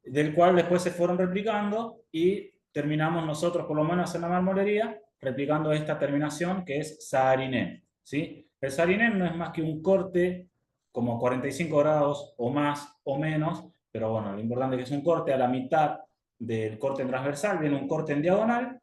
del cual después se fueron replicando y terminamos nosotros, por lo menos en la marmolería, replicando esta terminación que es saharinen, ¿sí? El saharinen no es más que un corte como 45 grados o más o menos, pero bueno, lo importante es que es un corte a la mitad del corte transversal, viene un corte en diagonal,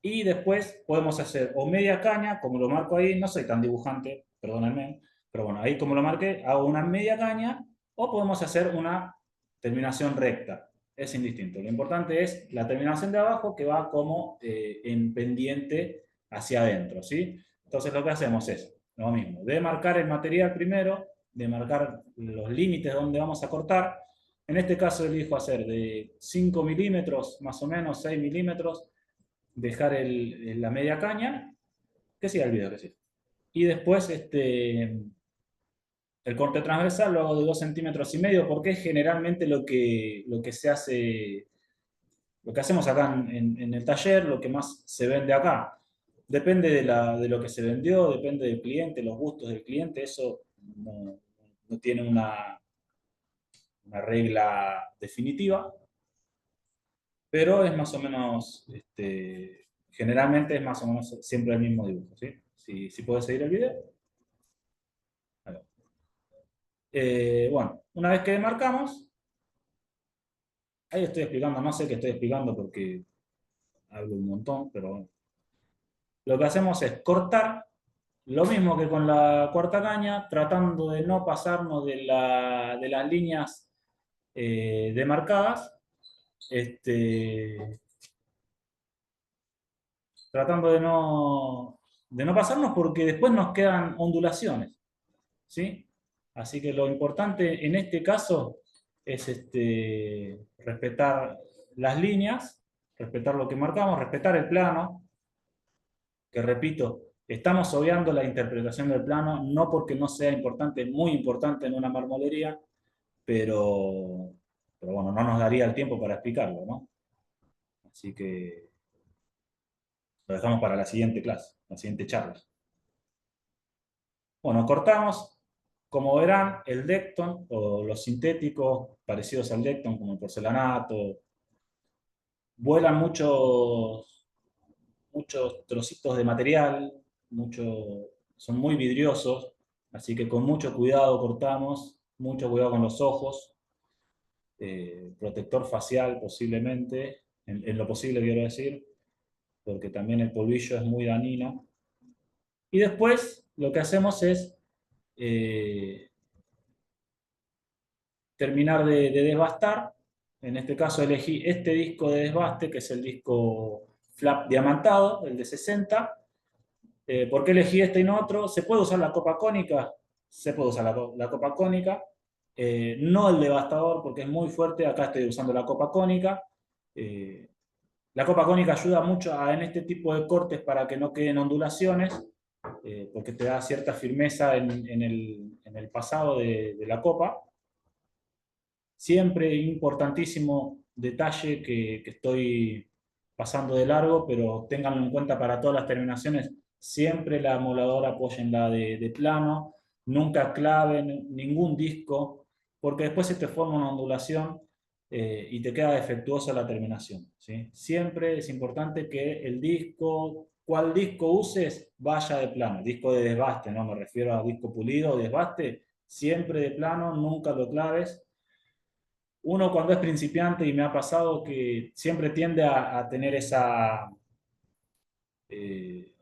y después podemos hacer o media caña, como lo marco ahí, no soy tan dibujante, perdónenme, pero bueno, ahí como lo marqué, hago una media caña, o podemos hacer una terminación recta. Es indistinto. Lo importante es la terminación de abajo que va como en pendiente hacia adentro, ¿sí? Entonces lo que hacemos es lo mismo, de marcar el material primero, de marcar los límites donde vamos a cortar. En este caso elijo hacer de 5 milímetros, más o menos 6 milímetros, dejar la media caña, que siga el video, que sí. Y después el corte transversal lo hago de 2,5 centímetros, porque es generalmente lo que se hace, lo que hacemos acá en el taller, lo que más se vende acá. Depende de lo que se vendió, depende del cliente, los gustos del cliente, eso no tiene una regla definitiva, pero es más o menos, generalmente es más o menos siempre el mismo dibujo, ¿sí? Si puedes seguir el video. Bueno, una vez que demarcamos, ahí estoy explicando, no sé qué estoy explicando porque hablo un montón, pero bueno. Lo que hacemos es cortar, lo mismo que con la cuarta caña, tratando de no pasarnos de las líneas demarcadas, tratando de no pasarnos porque después nos quedan ondulaciones, ¿sí? Así que lo importante en este caso es respetar las líneas, respetar lo que marcamos, respetar el plano, que repito, Estamos obviando la interpretación del plano, no porque no sea importante, muy importante en una marmolería, pero bueno, no nos daría el tiempo para explicarlo, ¿no? Así que lo dejamos para la siguiente clase, la siguiente charla. Bueno, cortamos. Como verán, el Dekton o los sintéticos parecidos al Dekton, como el porcelanato, vuelan muchos trocitos de material, son muy vidriosos, así que con mucho cuidado cortamos, mucho cuidado con los ojos, protector facial posiblemente, en lo posible quiero decir, porque también el polvillo es muy dañino. Y después lo que hacemos es terminar de desbastar. En este caso elegí este disco de desbaste, que es el disco flap diamantado, el de 60. ¿Por qué elegí este y no otro? ¿Se puede usar la copa cónica? Se puede usar la copa cónica. No el devastador, porque es muy fuerte. Acá estoy usando la copa cónica. La copa cónica ayuda mucho en este tipo de cortes para que no queden ondulaciones, porque te da cierta firmeza en el pasado de la copa. Siempre importantísimo detalle que estoy pasando de largo, pero ténganlo en cuenta para todas las terminaciones. Siempre la moladora apóyenla de plano, nunca claven ningún disco, porque después se te forma una ondulación y te queda defectuosa la terminación, ¿sí? Siempre es importante que el disco, cuál disco uses, vaya de plano. Disco de desbaste, no me refiero a disco pulido o desbaste, siempre de plano, nunca lo claves. Uno cuando es principiante, y me ha pasado que siempre tiende a tener eh,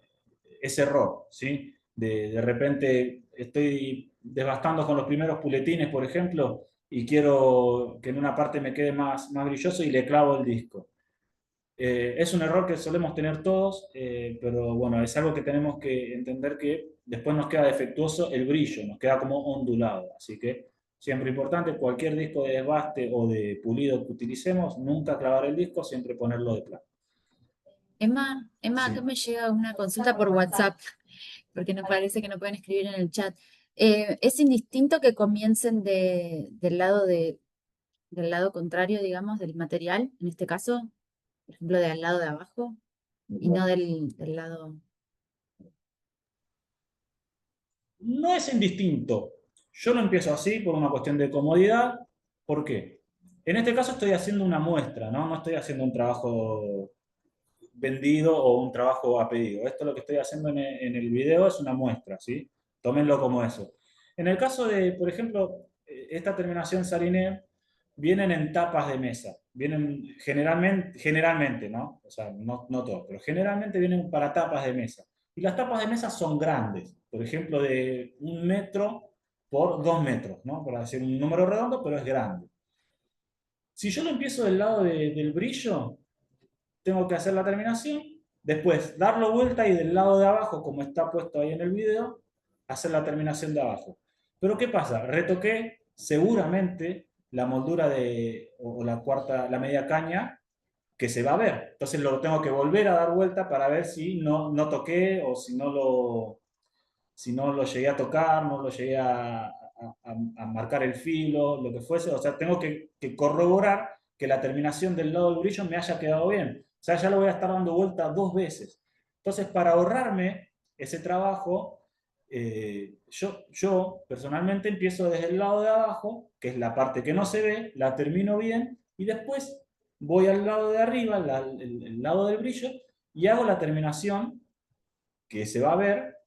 ese error, ¿sí? De repente estoy desbastando con los primeros puletines, por ejemplo, y quiero que en una parte me quede más brilloso y le clavo el disco. Es un error que solemos tener todos, pero bueno, es algo que tenemos que entender que después nos queda defectuoso el brillo, nos queda como ondulado. Así que siempre importante, cualquier disco de desbaste o de pulido que utilicemos, nunca clavar el disco, siempre ponerlo de plano. Emma, Sí. acá me llega una consulta por WhatsApp, porque nos parece que no pueden escribir en el chat. ¿Es indistinto que comiencen del lado contrario, digamos, del material, en este caso? Por ejemplo, del lado de abajo, y no del lado... No es indistinto. Yo lo empiezo así por una cuestión de comodidad. ¿Por qué? En este caso estoy haciendo una muestra, ¿no? No estoy haciendo un trabajo vendido o un trabajo a pedido. Esto lo que estoy haciendo en el video es una muestra, ¿sí? Tómenlo como eso. En el caso de, por ejemplo, esta terminación Sariné, vienen en tapas de mesa. Vienen generalmente, ¿no? O sea, no todos, pero generalmente vienen para tapas de mesa. Y las tapas de mesa son grandes, por ejemplo, de 1 metro por 2 metros, ¿no? Para decir un número redondo, pero es grande. Si yo lo empiezo del lado del brillo, tengo que hacer la terminación, después darlo vuelta y del lado de abajo, como está puesto ahí en el video, hacer la terminación de abajo. Pero ¿qué pasa? Retoqué seguramente la moldura o la media caña que se va a ver. Entonces lo tengo que volver a dar vuelta para ver si no toqué o si no lo llegué a tocar, no lo llegué a marcar el filo, lo que fuese. O sea, tengo que corroborar que la terminación del lado del brillo me haya quedado bien. O sea, ya lo voy a estar dando vuelta 2 veces. Entonces, para ahorrarme ese trabajo, yo personalmente empiezo desde el lado de abajo, que es la parte que no se ve, la termino bien, y después voy al lado de arriba, el lado del brillo, y hago la terminación que se va a ver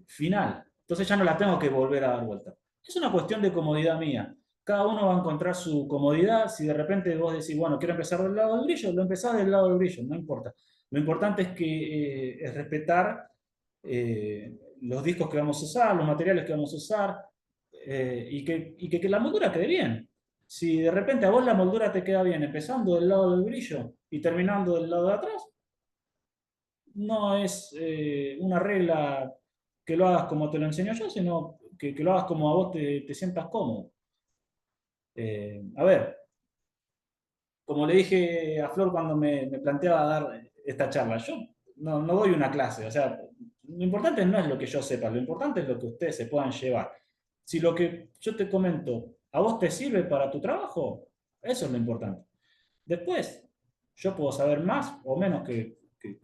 final. Entonces ya no la tengo que volver a dar vuelta. Es una cuestión de comodidad mía. Cada uno va a encontrar su comodidad. Si de repente vos decís, bueno, quiero empezar del lado del brillo, lo empezás del lado del brillo, no importa. Lo importante es que es respetar los discos que vamos a usar, los materiales que vamos a usar, y que la moldura quede bien. Si de repente a vos la moldura te queda bien empezando del lado del brillo y terminando del lado de atrás, no es una regla que lo hagas como te lo enseño yo, sino que lo hagas como a vos te sientas cómodo. A ver, como le dije a Flor cuando me planteaba dar esta charla, yo no doy una clase. O sea, lo importante no es lo que yo sepa, lo importante es lo que ustedes se puedan llevar. Si lo que yo te comento a vos te sirve para tu trabajo, eso es lo importante. Después, yo puedo saber más o menos que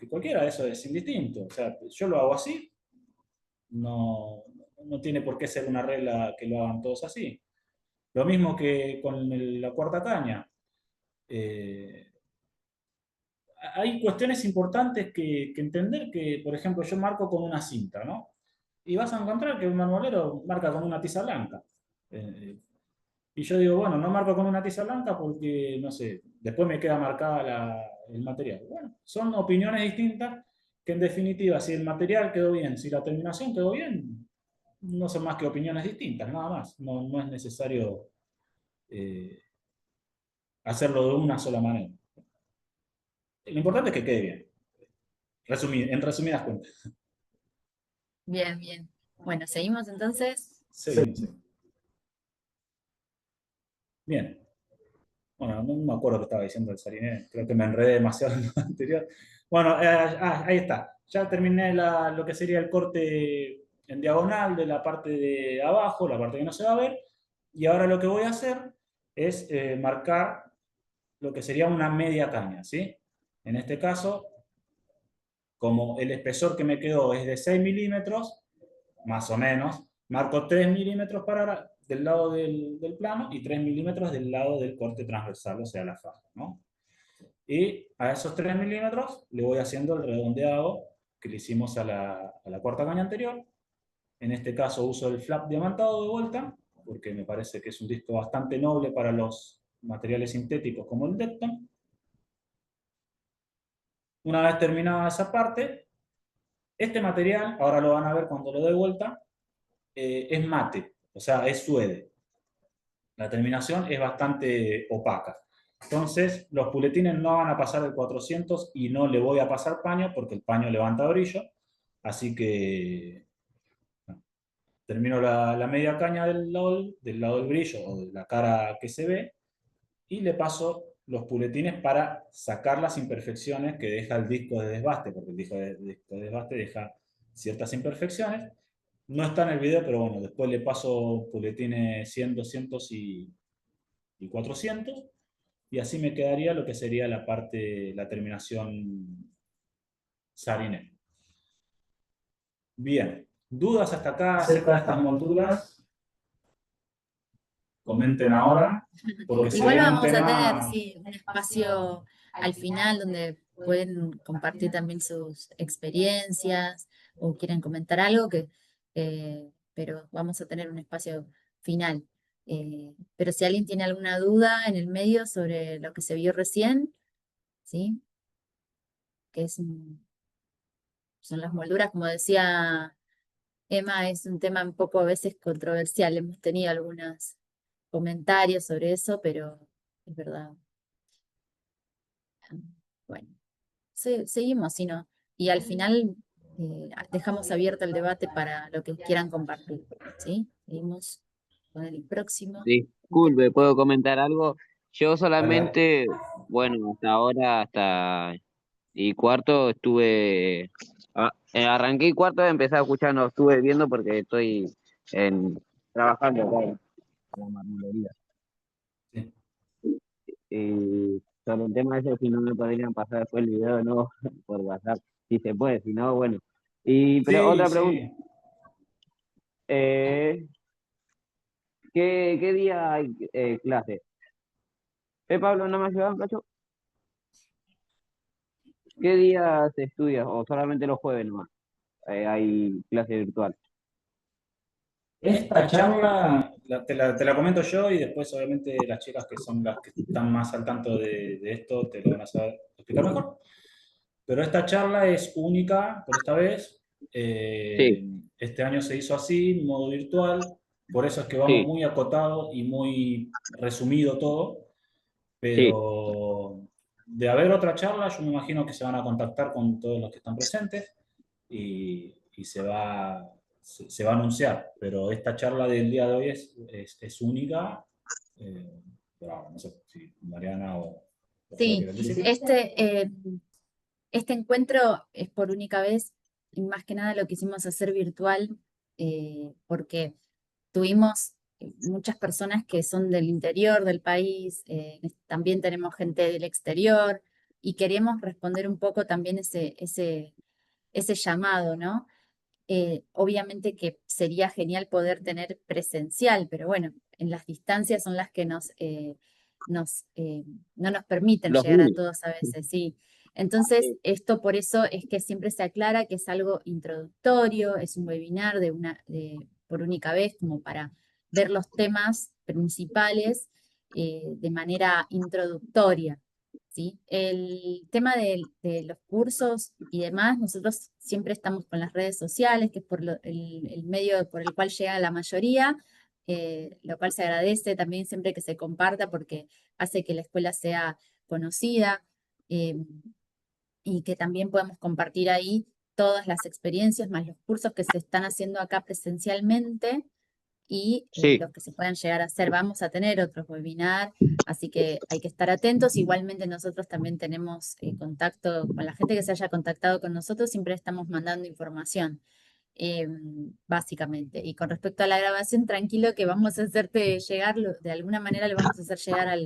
cualquiera, eso es indistinto. O sea, yo lo hago así, no, no tiene por qué ser una regla que lo hagan todos así. Lo mismo que con la cuarta caña. Eh, Hay cuestiones importantes que entender que, por ejemplo, yo marco con una cinta, ¿no? Y vas a encontrar que un manualero marca con una tiza blanca. Eh, y yo digo, bueno, no marco con una tiza blanca porque, no sé, después me queda marcada el material. Bueno, son opiniones distintas que en definitiva, si el material quedó bien, si la terminación quedó bien, no son más que opiniones distintas, nada más. No es necesario eh, hacerlo de una sola manera. Lo importante es que quede bien, en resumidas cuentas. Bien, bien. Bueno, seguimos entonces. Seguimos, seguimos. Bien. Bueno, no me acuerdo qué estaba diciendo el Sariné, creo que me enredé demasiado en lo anterior. Bueno, ahí está. Ya terminé lo que sería el corte en diagonal de la parte de abajo, la parte que no se va a ver. Y ahora lo que voy a hacer es marcar lo que sería una media caña, ¿sí? En este caso, como el espesor que me quedó es de 6 milímetros, más o menos, marco 3 milímetros del lado del plano y 3 milímetros del lado del corte transversal, o sea, la faja, ¿no? Y a esos 3 milímetros le voy haciendo el redondeado que le hicimos a la cuarta caña anterior. En este caso uso el flap diamantado de vuelta, porque me parece que es un disco bastante noble para los materiales sintéticos como el Depton. Una vez terminada esa parte, este material, ahora lo van a ver cuando lo dé vuelta, es mate, o sea, es suede. La terminación es bastante opaca. Entonces, los puletines no van a pasar el 400 y no le voy a pasar paño porque el paño levanta brillo. Así que bueno, termino la media caña del lado del brillo o de la cara que se ve y le paso los puletines para sacar las imperfecciones que deja el disco de desbaste, porque el disco de desbaste deja ciertas imperfecciones. No está en el video, pero bueno, después le paso puletines 100, 200 y 400, y así me quedaría lo que sería la terminación Sariné. Bien, ¿dudas hasta acá acerca de estas molduras? Comenten ahora, porque se Igual viene un vamos a tener, tema... sí, un espacio al final donde pueden compartir también sus experiencias o quieren comentar algo, pero vamos a tener un espacio final. Pero si alguien tiene alguna duda en el medio sobre lo que se vio recién, ¿sí? Que son las molduras, como decía Emma, es un tema un poco a veces controversial. Hemos tenido algunos comentarios sobre eso, pero es verdad. Bueno, seguimos, si no. Y al final dejamos abierto el debate para lo que quieran compartir, ¿sí? Seguimos con el próximo. Disculpe, ¿puedo comentar algo? Yo Dale. solamente, bueno, hasta ahora, hasta y cuarto estuve, arranqué y cuarto, empecé a escuchar, no estuve viendo porque estoy trabajando acá en la marmolería. Sí. Y sobre el tema ese, si no me podrían pasar después el video, no, por WhatsApp, si se puede, si no, bueno. Pero Sí, otra pregunta, sí. eh, ¿qué día hay clase? Pablo, ¿no me ayudas, cacho? ¿Qué día se estudia? ¿O solamente los jueves nomás? Hay clase virtual. Esta charla te la comento yo y después obviamente las chicas que son las que están más al tanto de esto te lo van a saber explicar mejor. Pero esta charla es única por esta vez. Sí, Este año se hizo así, modo virtual. Por eso es que vamos sí, muy acotado y muy resumido todo. sí. Pero de haber otra charla, yo me imagino que se van a contactar con todos los que están presentes y se va a anunciar. Pero esta charla del día de hoy es única. Pero no sé si Mariana o lo Sí, quieren decir. Este encuentro es por única vez y más que nada lo quisimos hacer virtual porque tuvimos muchas personas que son del interior del país, también tenemos gente del exterior y queremos responder un poco también ese llamado, ¿no? Obviamente que sería genial poder tener presencial, pero bueno, en las distancias son las que no nos permiten Los llegar a límites. todos a veces, sí. Entonces, esto por eso es que siempre se aclara que es algo introductorio, es un webinar por única vez, como para ver los temas principales de manera introductoria. ¿Sí? El tema de los cursos y demás, nosotros siempre estamos con las redes sociales, que es el medio por el cual llega la mayoría, lo cual se agradece también siempre que se comparta porque hace que la escuela sea conocida y que también podamos compartir ahí todas las experiencias más los cursos que se están haciendo acá presencialmente y Sí, los que se puedan llegar a hacer. Vamos a tener otros webinars, así que hay que estar atentos. Igualmente nosotros también tenemos contacto con la gente que se haya contactado con nosotros, siempre estamos mandando información, básicamente. Y con respecto a la grabación, tranquilo que vamos a hacerte llegar, de alguna manera lo vamos a hacer llegar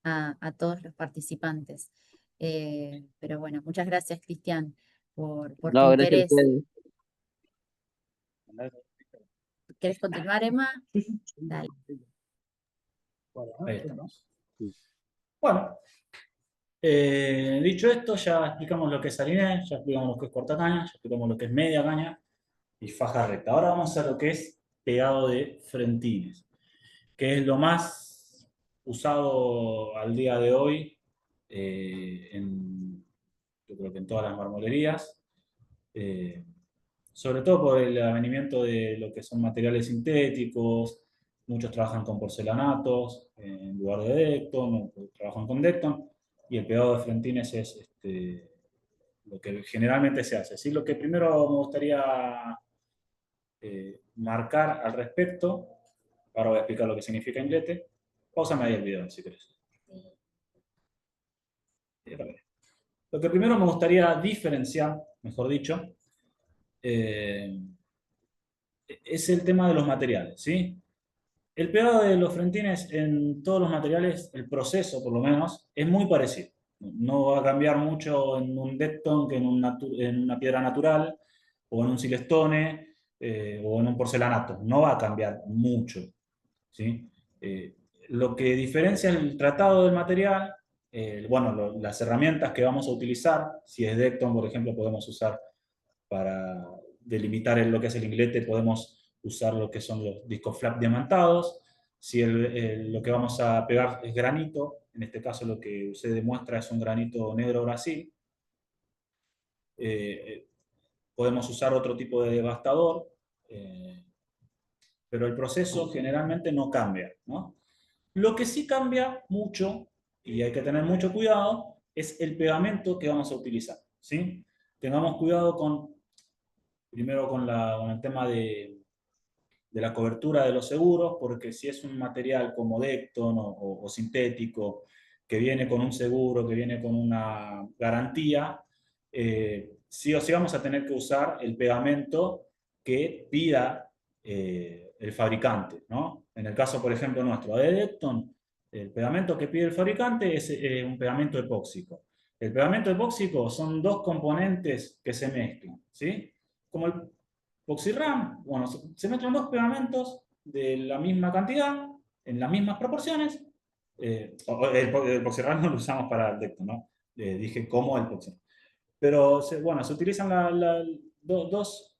a todos los participantes. Pero bueno, muchas gracias, Cristian, por tu no, gracias a interés. ustedes. ¿Querés continuar, Emma? Dale. Ahí estamos. Bueno, dicho esto, ya explicamos lo que es hariné, ya explicamos lo que es corta caña, ya explicamos lo que es media caña y faja recta. Ahora vamos a lo que es pegado de frentines, que es lo más usado al día de hoy yo creo que en todas las marmolerías, sobre todo por el avenimiento de lo que son materiales sintéticos. Muchos trabajan con porcelanatos en lugar de Decton, o trabajan con Decton, y el pegado de frentines es lo que generalmente se hace. ¿Sí? Lo que primero me gustaría marcar al respecto, ahora voy a explicar lo que significa inglete. Páusame ahí el video si querés. Lo que primero me gustaría diferenciar, mejor dicho, es el tema de los materiales, ¿sí? El pegado de los frentines en todos los materiales, el proceso por lo menos, es muy parecido. No va a cambiar mucho en un Decton que en una piedra natural, o en un silestone, o en un porcelanato. No va a cambiar mucho, ¿sí? Lo que diferencia el tratado del material, bueno, las herramientas que vamos a utilizar, si es Decton, por ejemplo, podemos usar para delimitar lo que es el inglete, podemos usar lo que son los discos flap diamantados. Si lo que vamos a pegar es granito, en este caso lo que usted demuestra es un granito negro Brasil, podemos usar otro tipo de devastador, pero el proceso generalmente no cambia, ¿no? Lo que sí cambia mucho, y hay que tener mucho cuidado, es el pegamento que vamos a utilizar, ¿sí? Tengamos cuidado primero con el tema de la cobertura de los seguros, porque si es un material como Decton o sintético, que viene con un seguro, que viene con una garantía, sí o sí vamos a tener que usar el pegamento que pida el fabricante, ¿no? En el caso, por ejemplo, nuestro de Decton, el pegamento que pide el fabricante es un pegamento epóxico. El pegamento epóxico son dos componentes que se mezclan, ¿sí? Como el PoxyRam, bueno, se mezclan dos pegamentos de la misma cantidad, en las mismas proporciones. El PoxyRam no lo usamos para el Decton, ¿no? Dije cómo el PoxyRam. Pero bueno, se utilizan dos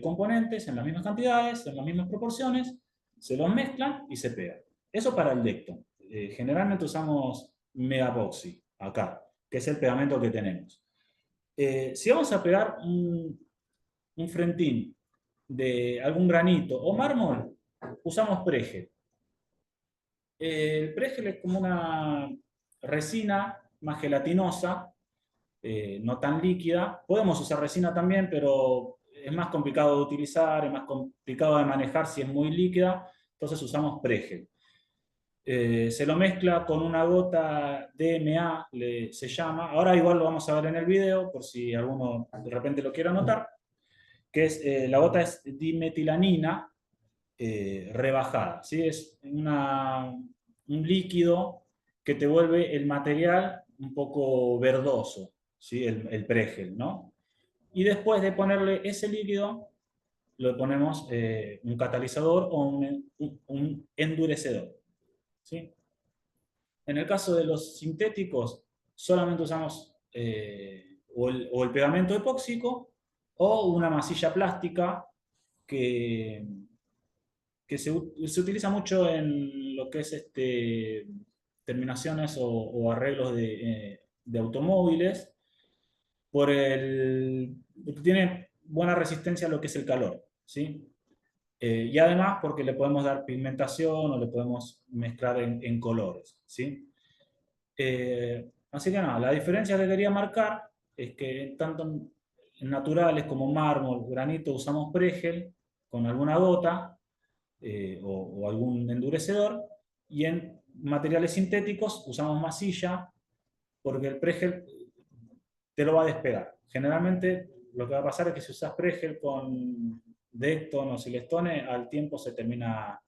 componentes en las mismas cantidades, en las mismas proporciones, se los mezclan y se pegan. Eso para el Decton. Generalmente usamos Megapoxy acá, que es el pegamento que tenemos. Si vamos a pegar un frentín de algún granito o mármol, usamos pregel. El pregel es como una resina más gelatinosa, no tan líquida. Podemos usar resina también, pero es más complicado de utilizar, es más complicado de manejar si es muy líquida, entonces usamos pregel. Se lo mezcla con una gota DMA, se llama. Ahora igual lo vamos a ver en el video, por si alguno de repente lo quiere anotar, que es, la gota es dimetilanina rebajada, ¿sí? Es un líquido que te vuelve el material un poco verdoso, ¿sí? El pregel, ¿no? Y después de ponerle ese líquido, le ponemos un catalizador o un endurecedor, ¿sí? En el caso de los sintéticos, solamente usamos o el pegamento epóxico o una masilla plástica que, se utiliza mucho en lo que es terminaciones o arreglos de automóviles, porque tiene buena resistencia a lo que es el calor, ¿sí? Y además porque le podemos dar pigmentación o le podemos mezclar en colores, ¿sí? Así que nada, la diferencia que quería marcar es que tanto en naturales como mármol, granito, usamos pregel con alguna gota o algún endurecedor, y en materiales sintéticos usamos masilla porque el pregel te lo va a despegar. Generalmente lo que va a pasar es que si usas pregel con Decton o Silestone, al tiempo se termina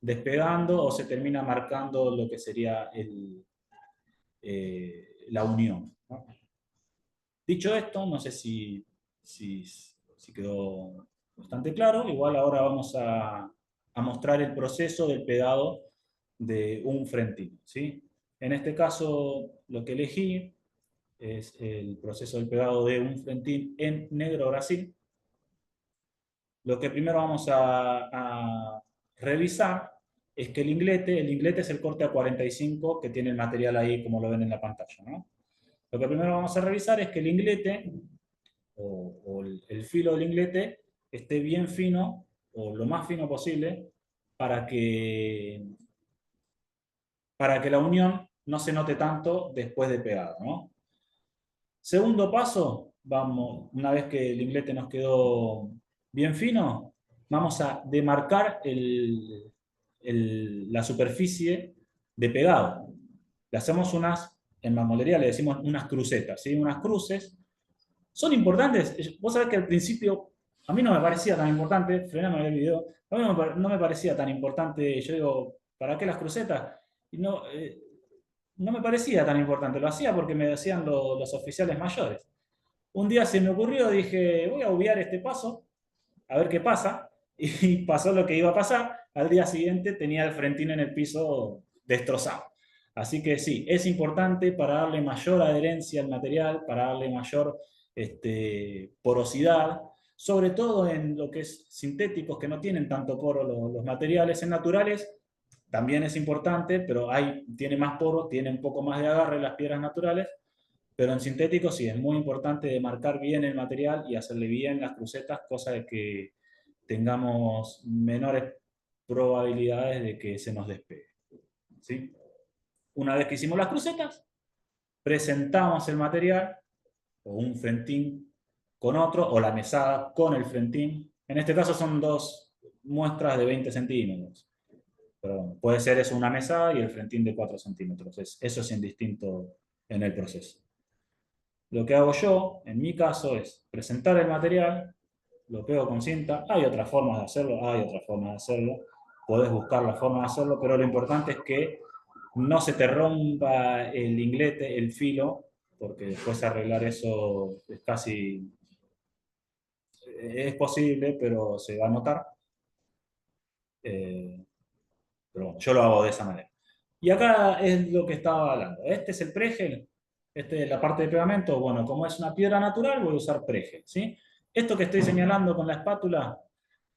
despegando o se termina marcando lo que sería la unión, ¿no? Dicho esto, no sé si quedó bastante claro. Igual ahora vamos a mostrar el proceso del pegado de un frentín, ¿sí? En este caso, lo que elegí es el proceso del pegado de un frentín en negro Brasil. Lo que primero vamos a revisar es que el inglete es el corte A45 que tiene el material ahí, como lo ven en la pantalla, ¿no? Lo que primero vamos a revisar es que el inglete, o el filo del inglete, esté bien fino, o lo más fino posible, para que la unión no se note tanto después de pegado, ¿no? Segundo paso, una vez que el inglete nos quedó bien fino, vamos a demarcar la superficie de pegado. Le hacemos en marmolería le decimos unas crucetas, ¿sí? Unas cruces. Son importantes. Vos sabés que al principio a mí no me parecía tan importante, frename el video, a mí no me parecía tan importante. Yo digo, ¿para qué las crucetas? Y no me parecía tan importante, lo hacía porque me decían los oficiales mayores. Un día se me ocurrió, dije, voy a obviar este paso, a ver qué pasa, y pasó lo que iba a pasar. Al día siguiente tenía el frentín en el piso destrozado. Así que sí, es importante para darle mayor adherencia al material, para darle mayor porosidad, sobre todo en lo que es sintéticos, que no tienen tanto poro los materiales. En naturales también es importante, pero tiene más poro, tiene un poco más de agarre las piedras naturales, pero en sintéticos sí, es muy importante demarcar bien el material y hacerle bien las crucetas, cosa de que tengamos menores probabilidades de que se nos despegue, ¿sí? Una vez que hicimos las crucetas, presentamos el material, o un frentín con otro, o la mesada con el frentín. En este caso son dos muestras de 20 centímetros. Pero bueno, puede ser eso una mesada y el frentín de 4 centímetros. Eso es indistinto en el proceso. Lo que hago yo, en mi caso, es presentar el material, lo pego con cinta. Hay otras formas de hacerlo, podés buscar la forma de hacerlo, pero lo importante es que no se te rompa el inglete, el filo, porque después arreglar eso es posible, pero se va a notar. Pero bueno, yo lo hago de esa manera. Y acá es lo que estaba hablando. Este es el pregel, este es la parte de pegamento. Bueno, como es una piedra natural, voy a usar pregel, ¿sí? Esto que estoy señalando con la espátula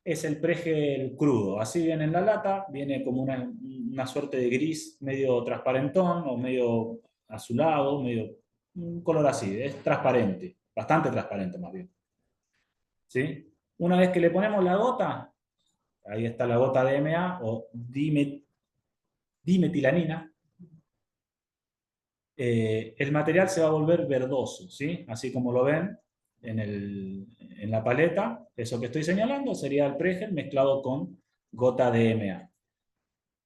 es el pregel crudo. Así viene en la lata, viene como una suerte de gris medio transparentón o medio azulado, medio un color así. Es transparente, bastante transparente más bien, ¿sí? Una vez que le ponemos la gota, ahí está la gota DMA o dimetilanina, el material se va a volver verdoso, ¿sí? Así como lo ven en la paleta. Eso que estoy señalando sería el pregel mezclado con gota DMA.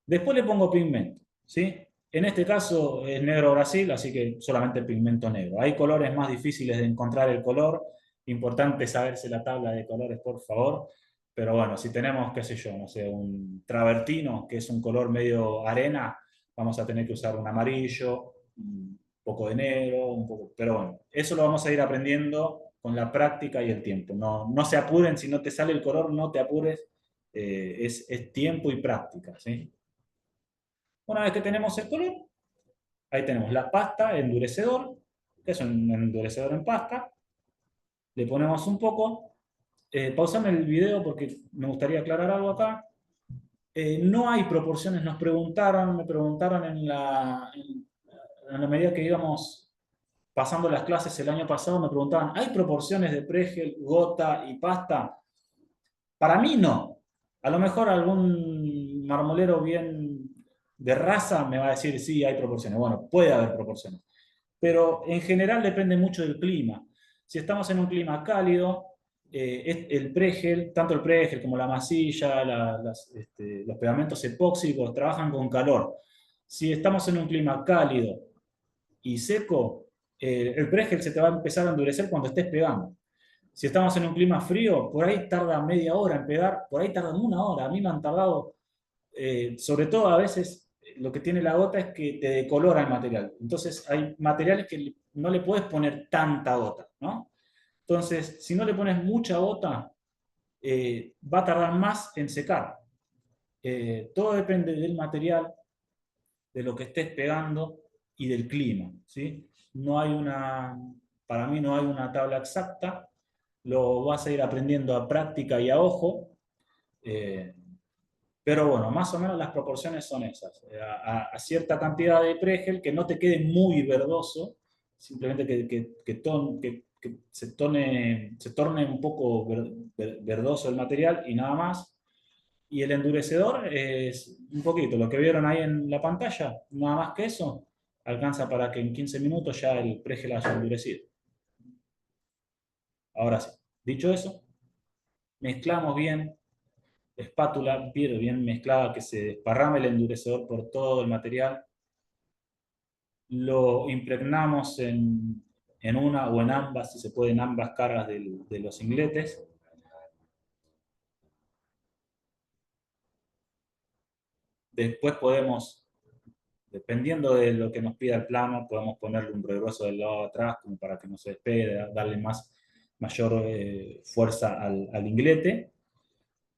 Después le pongo pigmento. ¿sí? En este caso es negro Brasil, así que solamente pigmento negro. Hay colores más difíciles de encontrar el color, importante saberse la tabla de colores, por favor. Pero bueno, si tenemos, qué sé yo, no sé, un travertino, que es un color medio arena, vamos a tener que usar un amarillo, un poco de negro, un poco... Pero bueno, eso lo vamos a ir aprendiendo con la práctica y el tiempo. No, no se apuren, si no te sale el color, no te apures, es tiempo y práctica, ¿sí? Una vez que tenemos el color, ahí tenemos la pasta, endurecedor, que es un endurecedor en pasta. Le ponemos un poco. Pausame el video porque me gustaría aclarar algo acá. No hay proporciones, me preguntaron en la medida que íbamos pasando las clases el año pasado, me preguntaban, ¿hay proporciones de pregel, gota y pasta? Para mí no. A lo mejor algún marmolero bien de raza me va a decir, sí, hay proporciones. Bueno, puede haber proporciones. Pero en general depende mucho del clima. Si estamos en un clima cálido, el pregel, tanto el pregel como la masilla, los pegamentos epóxicos trabajan con calor. Si estamos en un clima cálido y seco, el pregel se te va a empezar a endurecer cuando estés pegando. Si estamos en un clima frío, por ahí tarda media hora en pegar, por ahí tardan una hora. A mí me han tardado, sobre todo a veces, lo que tiene la gota es que te decolora el material. Entonces hay materiales que no le puedes poner tanta gota, ¿no? Entonces, si no le pones mucha gota, va a tardar más en secar. Todo depende del material, de lo que estés pegando y del clima, ¿sí? No hay para mí no hay una tabla exacta, lo vas a ir aprendiendo a práctica y a ojo, pero bueno, más o menos las proporciones son esas. A cierta cantidad de pregel, que no te quede muy verdoso, simplemente que se torne un poco verdoso el material y nada más. Y el endurecedor es un poquito, lo que vieron ahí en la pantalla, nada más que eso, alcanza para que en 15 minutos ya el pregel haya endurecido. Ahora sí, dicho eso, mezclamos bien, espátula bien mezclada, que se desparrame el endurecedor por todo el material. Lo impregnamos en una o en ambas, si se puede, en ambas caras de los ingletes. Después podemos, dependiendo de lo que nos pida el plano, podemos ponerle un regreso del lado de atrás como para que no se despegue, darle mayor fuerza al inglete.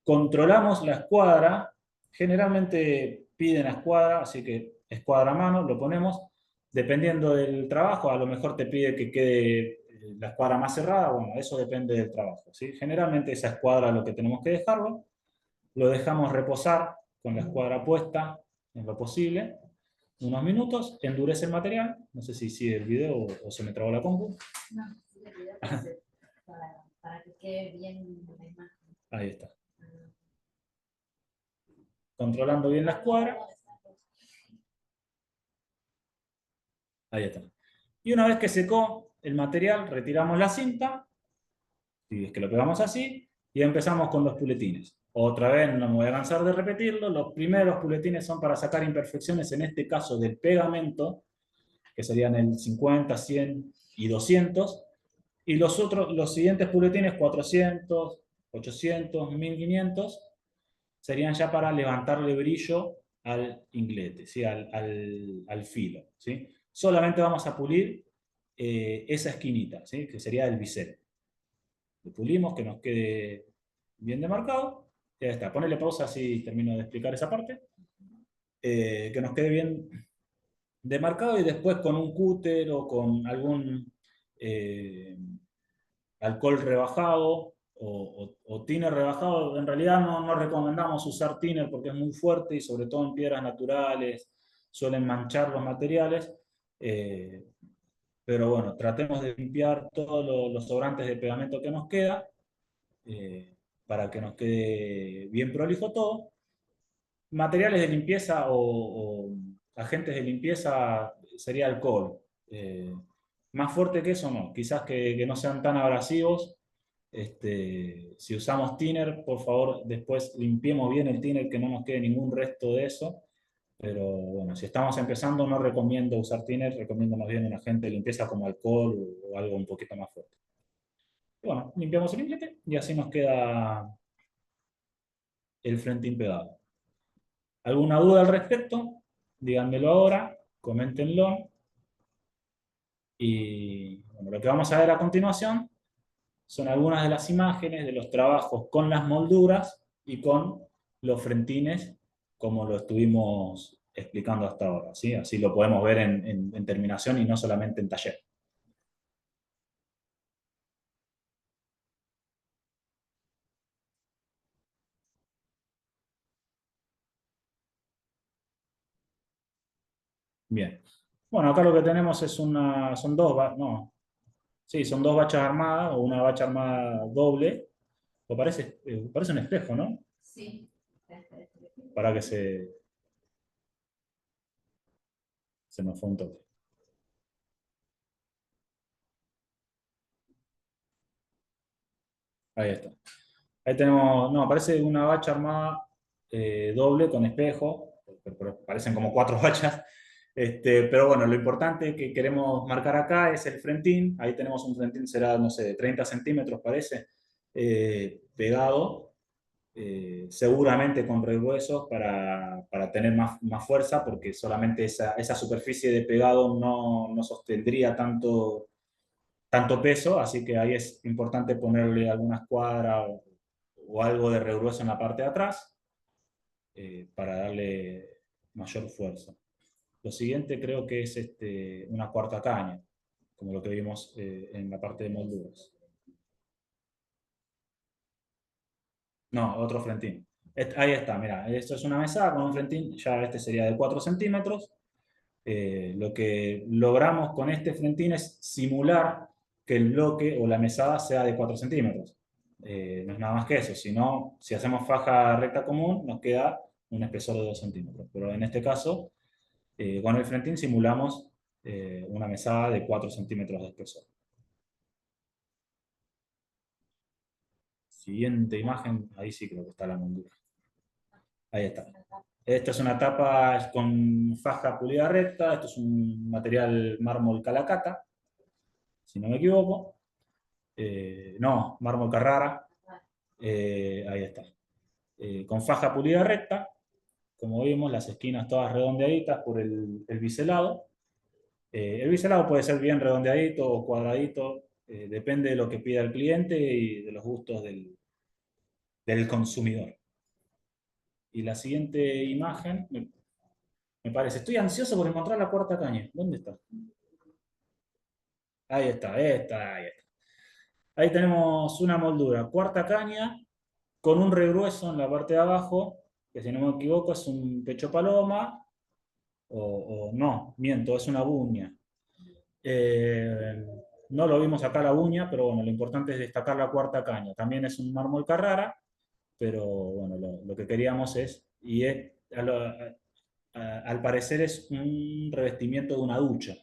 Controlamos la escuadra, generalmente piden a escuadra, así que escuadra a mano, lo ponemos. Dependiendo del trabajo, a lo mejor te pide que quede la escuadra más cerrada, bueno, eso depende del trabajo, ¿sí? Generalmente esa escuadra lo que tenemos que dejarlo, lo dejamos reposar con la escuadra puesta en lo posible, unos minutos, endurece el material, no sé si sigue el video o se me trabó la compu. No, sigue el video para que quede bien la imagen. Ahí está. Controlando bien la escuadra. Ahí está. Y una vez que secó el material, retiramos la cinta, y es que lo pegamos así, y empezamos con los puletines. Otra vez, no me voy a cansar de repetirlo, los primeros puletines son para sacar imperfecciones, en este caso del pegamento, que serían el 50, 100 y 200, y los siguientes puletines, 400, 800, 1500, serían ya para levantarle brillo al inglete, ¿sí? al filo, ¿sí? Solamente vamos a pulir esa esquinita, ¿sí? Que sería el bisel. Lo pulimos, que nos quede bien demarcado, y ya está. Ponele pausa así termino de explicar esa parte. Que nos quede bien demarcado y después con un cúter o con algún alcohol rebajado o thinner rebajado. En realidad no recomendamos usar thinner porque es muy fuerte y sobre todo en piedras naturales suelen manchar los materiales. Pero bueno, tratemos de limpiar todos los sobrantes de pegamento que nos queda para que nos quede bien prolijo todo. Materiales de limpieza o agentes de limpieza sería alcohol. Más fuerte que eso no, quizás que no sean tan abrasivos. Si usamos thinner, por favor, después limpiemos bien el thinner, que no nos quede ningún resto de eso, Pero bueno, si estamos empezando no recomiendo usar thinner, recomiendo más bien un agente de limpieza como alcohol o algo un poquito más fuerte. Y bueno, limpiamos el inglete y así nos queda el frentín pegado. ¿Alguna duda al respecto? Díganmelo ahora, coméntenlo. Y bueno, lo que vamos a ver a continuación son algunas de las imágenes de los trabajos con las molduras y con los frentines, como lo estuvimos explicando hasta ahora, ¿sí? Así lo podemos ver en terminación y no solamente en taller. Bien. Bueno, acá lo que tenemos es son dos, no, sí, son dos bachas armadas o una bacha armada doble. O parece un espejo, ¿no? Sí. Para que se nos fue un toque. Ahí está. Ahí tenemos, no, parece una bacha armada doble con espejo, pero parecen como cuatro bachas. Pero bueno, lo importante que queremos marcar acá es el frentín. Ahí tenemos un frentín, será, no sé, de 30 centímetros parece, pegado, seguramente con rehuesos para tener más fuerza, porque solamente esa superficie de pegado no sostendría tanto peso, así que ahí es importante ponerle alguna escuadra o algo de regrueso en la parte de atrás para darle mayor fuerza. Lo siguiente creo que es una cuarta caña, como lo que vimos en la parte de molduras. No, otro frentín. Ahí está, mira, esto es una mesada con un frentín, ya este sería de 4 centímetros. Lo que logramos con este frentín es simular que el bloque o la mesada sea de 4 centímetros. No es nada más que eso, sino si hacemos faja recta común nos queda un espesor de 2 centímetros. Pero en este caso, con el frentín simulamos una mesada de 4 centímetros de espesor. Siguiente imagen, ahí sí creo que está la moldura. Ahí está. Esta es una tapa con faja pulida recta, esto es un material mármol Calacata, si no me equivoco. No, mármol Carrara. Ahí está. Con faja pulida recta, como vimos, las esquinas todas redondeaditas por el biselado. El biselado puede ser bien redondeadito o cuadradito, depende de lo que pida el cliente y de los gustos del consumidor. Y la siguiente imagen, me parece, estoy ansioso por encontrar la cuarta caña. ¿Dónde está? Ahí está, ahí está, ahí está. Ahí tenemos una moldura, cuarta caña, con un regrueso en la parte de abajo, que si no me equivoco es un pecho paloma, o no, miento, es una buña. No lo vimos acá la buña, pero bueno, lo importante es destacar la cuarta caña. También es un mármol Carrara, pero bueno, lo que queríamos es, al parecer es un revestimiento de una ducha,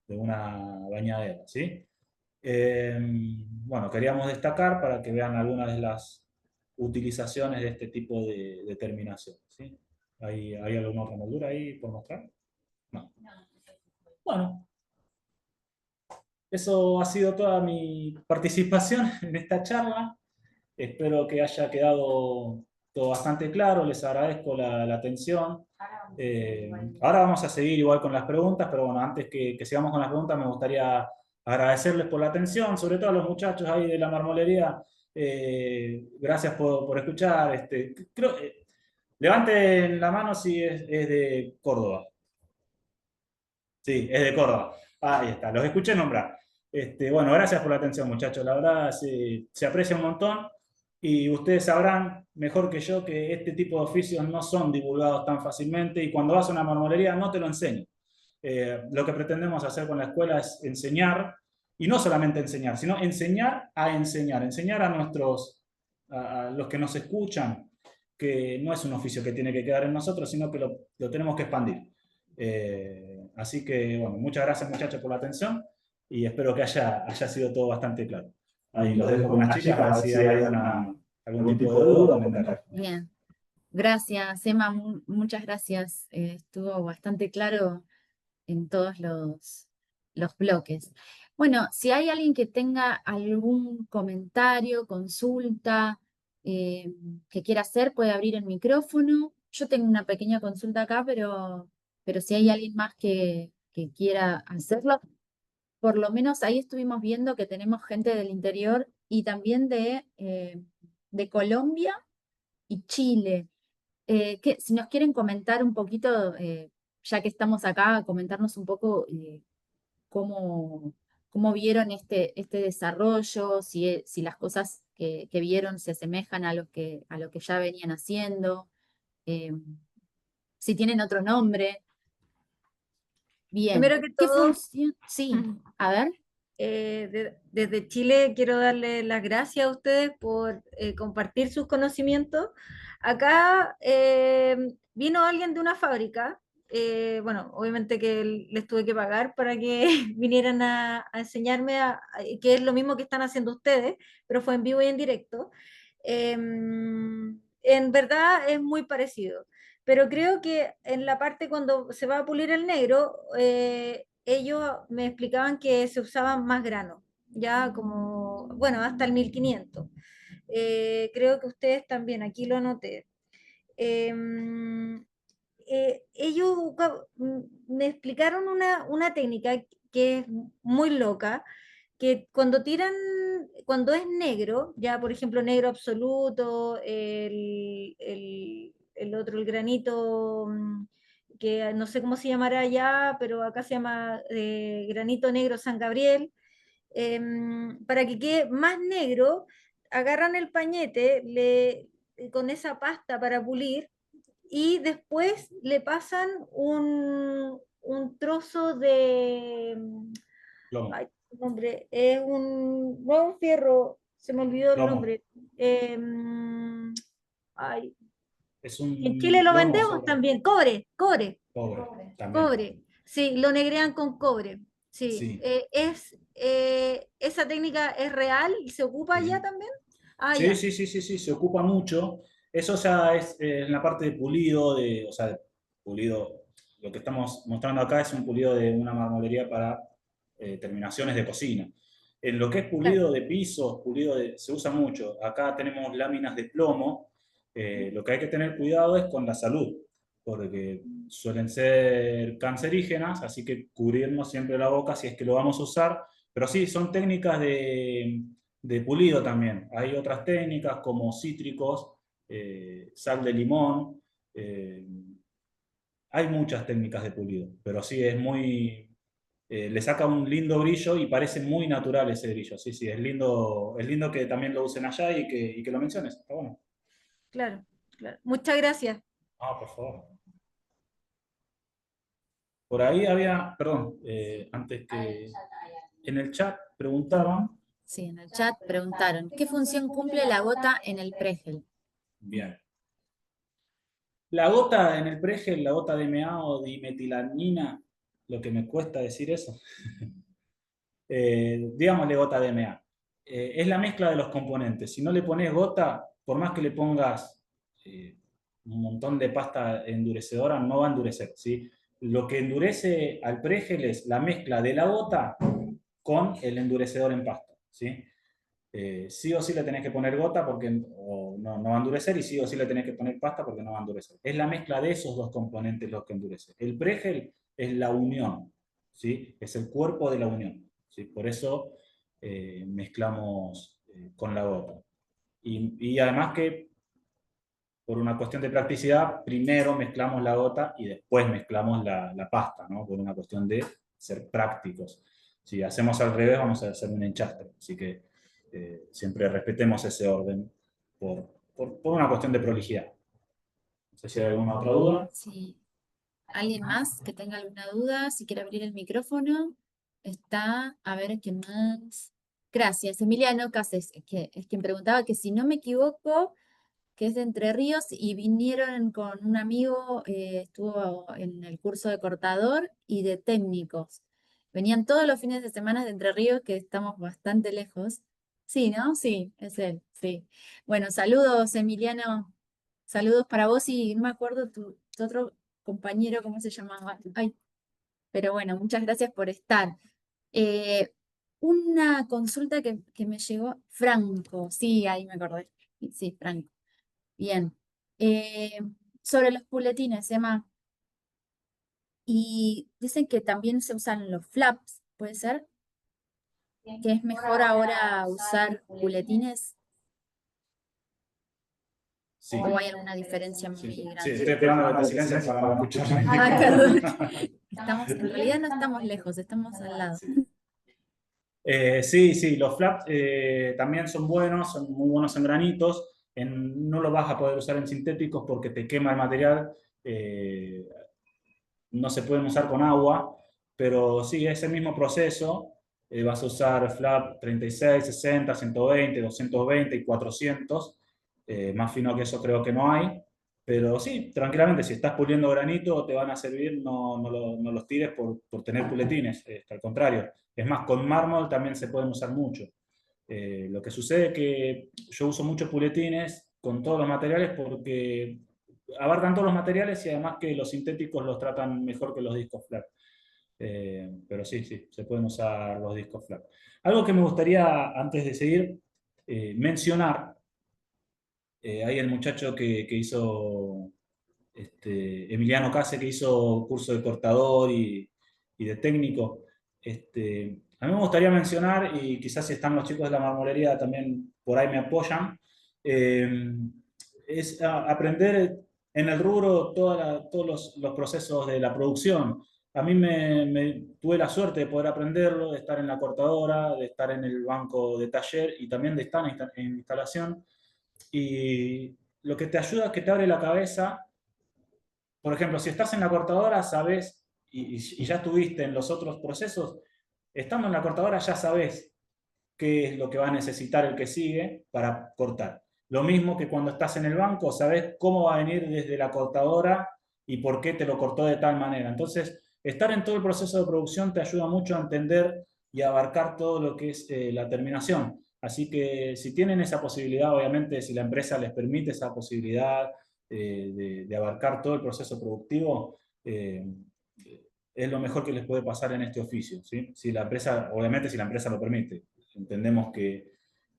de una bañadera, ¿sí? Bueno, queríamos destacar para que vean algunas de las utilizaciones de este tipo de terminación, ¿sí? ¿Hay alguna otra moldura ahí por mostrar? No. Bueno, eso ha sido toda mi participación en esta charla. Espero que haya quedado todo bastante claro. Les agradezco la atención. Ahora vamos a seguir igual con las preguntas, pero bueno, antes que sigamos con las preguntas, me gustaría agradecerles por la atención, sobre todo a los muchachos ahí de la marmolería. Gracias por escuchar. Levanten la mano si es de Córdoba. Sí, es de Córdoba. Ahí está, los escuché nombrar. Bueno, gracias por la atención, muchachos. La verdad se aprecia un montón y ustedes sabrán mejor que yo que este tipo de oficios no son divulgados tan fácilmente y cuando vas a una marmolería no te lo enseñan. Lo que pretendemos hacer con la escuela es enseñar, y no solamente enseñar, sino enseñar a enseñar, enseñar a los que nos escuchan que no es un oficio que tiene que quedar en nosotros, sino que lo tenemos que expandir. Así que, bueno, muchas gracias muchachos por la atención y espero que haya sido todo bastante claro. Ahí los dejo con las chicas, a ver si hay algún tipo de duda o comentario. Bien. Gracias, Emma, muchas gracias. Estuvo bastante claro en todos los bloques. Bueno, si hay alguien que tenga algún comentario, consulta que quiera hacer, puede abrir el micrófono. Yo tengo una pequeña consulta acá, pero si hay alguien más que quiera hacerlo, por lo menos ahí estuvimos viendo que tenemos gente del interior y también de Colombia y Chile. Si nos quieren comentar un poquito, ya que estamos acá, comentarnos un poco cómo, cómo vieron este desarrollo, si las cosas que vieron se asemejan a lo que ya venían haciendo, eh, si tienen otro nombre. Bien, Primero que ¿qué todo, función? Sí, a ver. desde Chile quiero darle las gracias a ustedes por compartir sus conocimientos. Acá vino alguien de una fábrica, bueno, obviamente que les tuve que pagar para que vinieran a enseñarme, que es lo mismo que están haciendo ustedes, pero fue en vivo y en directo. En verdad es muy parecido, pero creo que en la parte cuando se va a pulir el negro, ellos me explicaban que se usaban más granos, ya como, bueno, hasta el 1500. Creo que ustedes también, aquí lo anoté. Em, ellos me explicaron una técnica que es muy loca, que cuando tiran, cuando es negro, ya por ejemplo negro absoluto, el otro, el granito, que no sé cómo se llamará allá, pero acá se llama granito negro San Gabriel, para que quede más negro, agarran el pañete con esa pasta para pulir y después le pasan un trozo de, Plomo. ay, nombre, es no es un fierro, se me olvidó el Plomo. nombre. Ay, Es en Chile un lo plomo vendemos sobre también, cobre, cobre, cobre también. cobre. Sí, lo negrean con cobre. Sí, Sí. esa técnica es real y se ocupa ya Sí. también. Ah, Sí, ya, sí, sí, sí, sí, se ocupa mucho. Eso ya es en la parte de pulido, o sea, pulido, lo que estamos mostrando acá es un pulido de una marmolería para terminaciones de cocina. En lo que es claro. pulido de pisos, se usa mucho. Acá tenemos láminas de plomo. Lo que hay que tener cuidado es con la salud, porque suelen ser cancerígenas, así que cubrirnos siempre la boca si es que lo vamos a usar. Pero sí, son técnicas de pulido también. Hay otras técnicas como cítricos, sal de limón. eh, Hay muchas técnicas de pulido, pero sí es muy... le saca un lindo brillo y parece muy natural ese brillo. Sí, sí, es lindo que también lo usen allá y que lo menciones. Está bueno. Claro, claro. Muchas gracias. Ah, por favor. Por ahí había, perdón, antes que en el chat preguntaban. Sí, en el chat preguntaron, ¿qué función cumple la gota en el pregel? Bien. La gota en el pregel, la gota DMA o dimetilamina, lo que me cuesta decir eso, digámosle gota DMA, es la mezcla de los componentes. Si no le pones gota, por más que le pongas un montón de pasta endurecedora, no va a endurecer, ¿sí? Lo que endurece al pregel es la mezcla de la gota con el endurecedor en pasta, ¿sí? Sí o sí le tenés que poner gota porque no va a endurecer y sí o sí le tenés que poner pasta porque no va a endurecer. Es la mezcla de esos dos componentes los que endurece. El pregel es la unión, ¿sí? Es el cuerpo de la unión, ¿sí? Por eso mezclamos con la gota. Y además que por una cuestión de practicidad, primero mezclamos la gota y después mezclamos la pasta, ¿no? Por una cuestión de ser prácticos. Si hacemos al revés, vamos a hacer un enchastre. Así que siempre respetemos ese orden por una cuestión de prolijidad. No sé si hay alguna otra duda. Sí. ¿Alguien más que tenga alguna duda? Si quiere abrir el micrófono, está, a ver quién más. Gracias, Emiliano Cases, que es quien preguntaba que si no me equivoco, que es de Entre Ríos y vinieron con un amigo, estuvo en el curso de cortador y de técnicos. Venían todos los fines de semana de Entre Ríos, que estamos bastante lejos. Sí, ¿no? Sí, es él, sí. Bueno, saludos, Emiliano. Saludos para vos y no me acuerdo tu otro compañero, ¿cómo se llamaba? Ay, pero bueno, muchas gracias por estar. Eh, una consulta que me llegó, Franco, sí, ahí me acordé. Sí, Franco. Bien. Eh, sobre los puletines, Emma. Y dicen que también se usan los flaps, ¿puede ser? Que es mejor ahora usar puletines Sí. o hay alguna diferencia muy Sí, grande. estoy esperando la silencio para escuchar. Ah, perdón. En realidad no estamos lejos, estamos al lado. Sí, los flaps también son buenos, son muy buenos en granitos. No lo vas a poder usar en sintéticos porque te quema el material. No se pueden usar con agua, pero sí, ese mismo proceso. Vas a usar flap 36, 60, 120, 220 y 400. Más fino que eso creo que no hay. Pero sí, tranquilamente, si estás puliendo granito, te van a servir, no los tires por tener puletines, al contrario. Es más, con mármol también se pueden usar mucho. Lo que sucede es que yo uso muchos puletines con todos los materiales porque abarcan todos los materiales y además que los sintéticos los tratan mejor que los discos flat. Pero sí, se pueden usar los discos flat. Algo que me gustaría, antes de seguir, mencionar, hay el muchacho que hizo, Emiliano Case, que hizo curso de cortador y de técnico. A mí me gustaría mencionar, y quizás si están los chicos de la marmolería también por ahí me apoyan, es aprender en el rubro todos los procesos de la producción. A mí tuve la suerte de poder aprenderlo, de estar en la cortadora, de estar en el banco de taller y también de estar en instalación. Y lo que te ayuda es que te abre la cabeza. Por ejemplo, si estás en la cortadora, sabes, y ya estuviste en los otros procesos, estando en la cortadora ya sabes qué es lo que va a necesitar el que sigue para cortar. Lo mismo que cuando estás en el banco, sabes cómo va a venir desde la cortadora y por qué te lo cortó de tal manera. Entonces, estar en todo el proceso de producción te ayuda mucho a entender y a abarcar todo lo que es la terminación. Así que si tienen esa posibilidad, obviamente, si la empresa les permite esa posibilidad de abarcar todo el proceso productivo, es lo mejor que les puede pasar en este oficio, ¿sí? Si la empresa, obviamente si la empresa lo permite. Entendemos que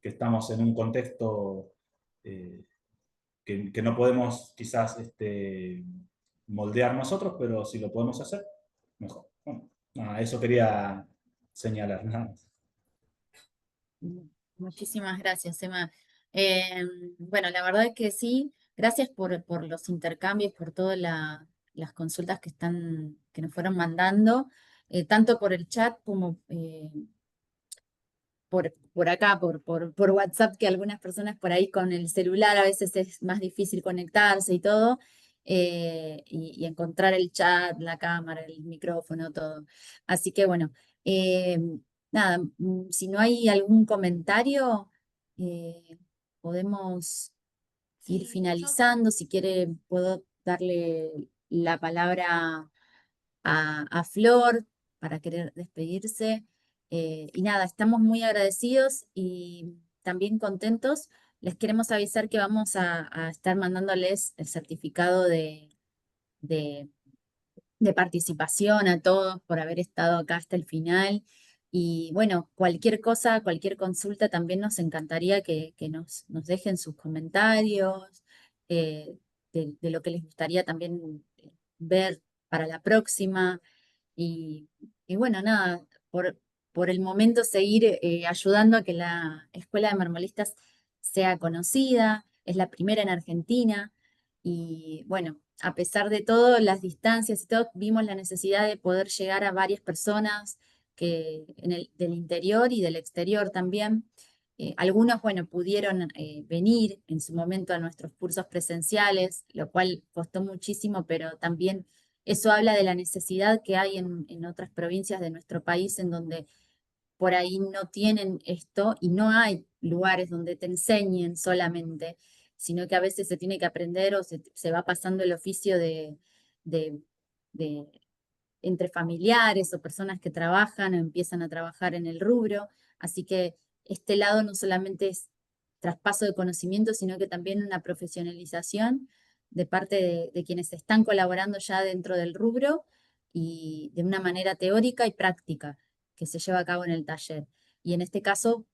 estamos en un contexto que no podemos quizás moldear nosotros, pero si lo podemos hacer, mejor. Bueno, nada, eso quería señalar. Nada más. Muchísimas gracias, Emma. Bueno, la verdad es que sí, gracias por los intercambios, por todas las consultas que nos fueron mandando, tanto por el chat como por acá, por WhatsApp, que algunas personas por ahí con el celular a veces es más difícil conectarse y todo, y encontrar el chat, la cámara, el micrófono, todo. Así que bueno, eh, nada, si no hay algún comentario, podemos ir Sí, finalizando. Si quiere, puedo darle la palabra a Flor para querer despedirse. Y nada, estamos muy agradecidos y también contentos. Les queremos avisar que vamos a estar mandándoles el certificado de, de participación a todos por haber estado acá hasta el final. Y bueno, cualquier cosa, cualquier consulta, también nos encantaría que nos dejen sus comentarios, de lo que les gustaría también ver para la próxima. Y bueno, nada, por el momento seguir ayudando a que la Escuela de Marmolistas sea conocida, es la primera en Argentina. Y bueno, a pesar de todo, las distancias y todo, vimos la necesidad de poder llegar a varias personas del interior y del exterior también. Algunos, bueno, pudieron venir en su momento a nuestros cursos presenciales, lo cual costó muchísimo, pero también eso habla de la necesidad que hay en otras provincias de nuestro país en donde por ahí no tienen esto y no hay lugares donde te enseñen solamente, sino que a veces se tiene que aprender o se va pasando el oficio de, de entre familiares o personas que trabajan o empiezan a trabajar en el rubro. Así que lado no solamente es traspaso de conocimiento, sino que también una profesionalización. de parte de quienes están colaborando ya dentro del rubro y de una manera teórica y práctica que se lleva a cabo en el taller. Y en este caso,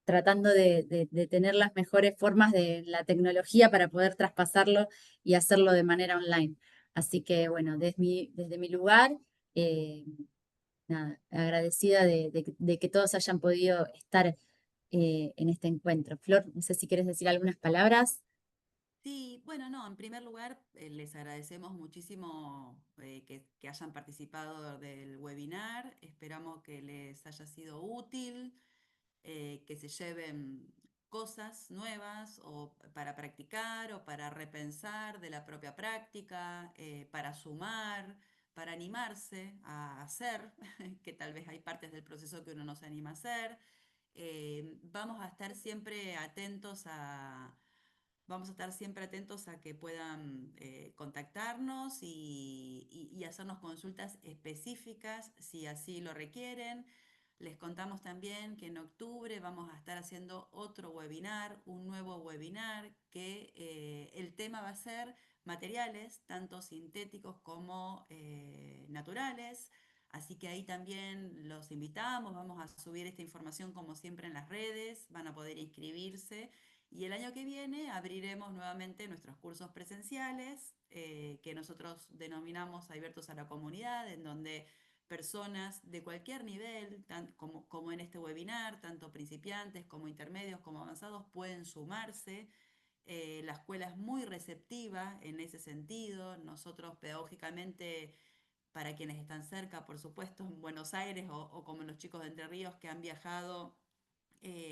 tratando de tener las mejores formas de la tecnología para poder traspasarlo y hacerlo de manera online. Así que, bueno, desde mi lugar, nada, agradecida de que todos hayan podido estar en este encuentro. Flor, no sé si quieres decir algunas palabras. Sí, bueno, no, en primer lugar, les agradecemos muchísimo que hayan participado del webinar. Esperamos que les haya sido útil, que se lleven cosas nuevas o para practicar o para repensar de la propia práctica, para sumar, para animarse a hacer, que tal vez hay partes del proceso que uno no se anima a hacer. Vamos a estar siempre atentos a que puedan contactarnos y hacernos consultas específicas si así lo requieren. Les contamos también que en octubre vamos a estar haciendo otro webinar, un nuevo webinar, que el tema va a ser materiales, tanto sintéticos como naturales. Así que ahí también los invitamos, vamos a subir esta información como siempre en las redes, van a poder inscribirse. Y el año que viene abriremos nuevamente nuestros cursos presenciales, que nosotros denominamos abiertos a la comunidad, en donde personas de cualquier nivel, como en este webinar, tanto principiantes como intermedios como avanzados, pueden sumarse. La escuela es muy receptiva en ese sentido. Nosotros pedagógicamente, para quienes están cerca, por supuesto, en Buenos Aires o como los chicos de Entre Ríos que han viajado,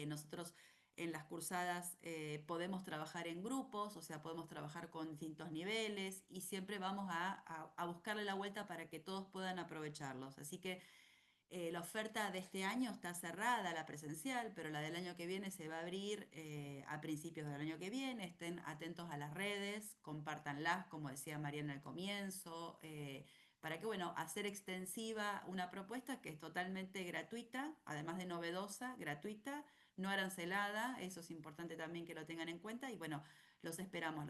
nosotros en las cursadas podemos trabajar en grupos, o sea, podemos trabajar con distintos niveles y siempre vamos a buscarle la vuelta para que todos puedan aprovecharlos. Así que la oferta de este año está cerrada, la presencial, pero la del año que viene se va a abrir a principios del año que viene. Estén atentos a las redes, compártanlas, como decía Mariana al comienzo, para que, bueno, hacer extensiva una propuesta que es totalmente gratuita, además de novedosa, gratuita, no arancelada, eso es importante también que lo tengan en cuenta. Y bueno, los esperamos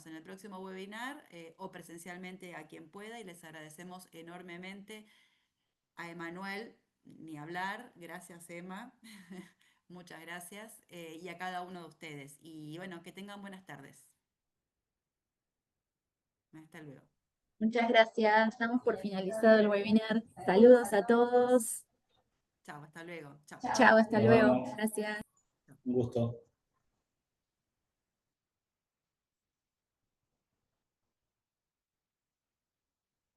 en el próximo webinar o presencialmente a quien pueda, y les agradecemos enormemente. A Emanuel, ni hablar, gracias Emma, muchas gracias, y a cada uno de ustedes. Y bueno, que tengan buenas tardes. Hasta luego. Muchas gracias. Damos por finalizado el webinar. Saludos a todos. Chao, hasta luego. Chao. Chao, hasta Nos luego. vemos. Gracias. Un gusto.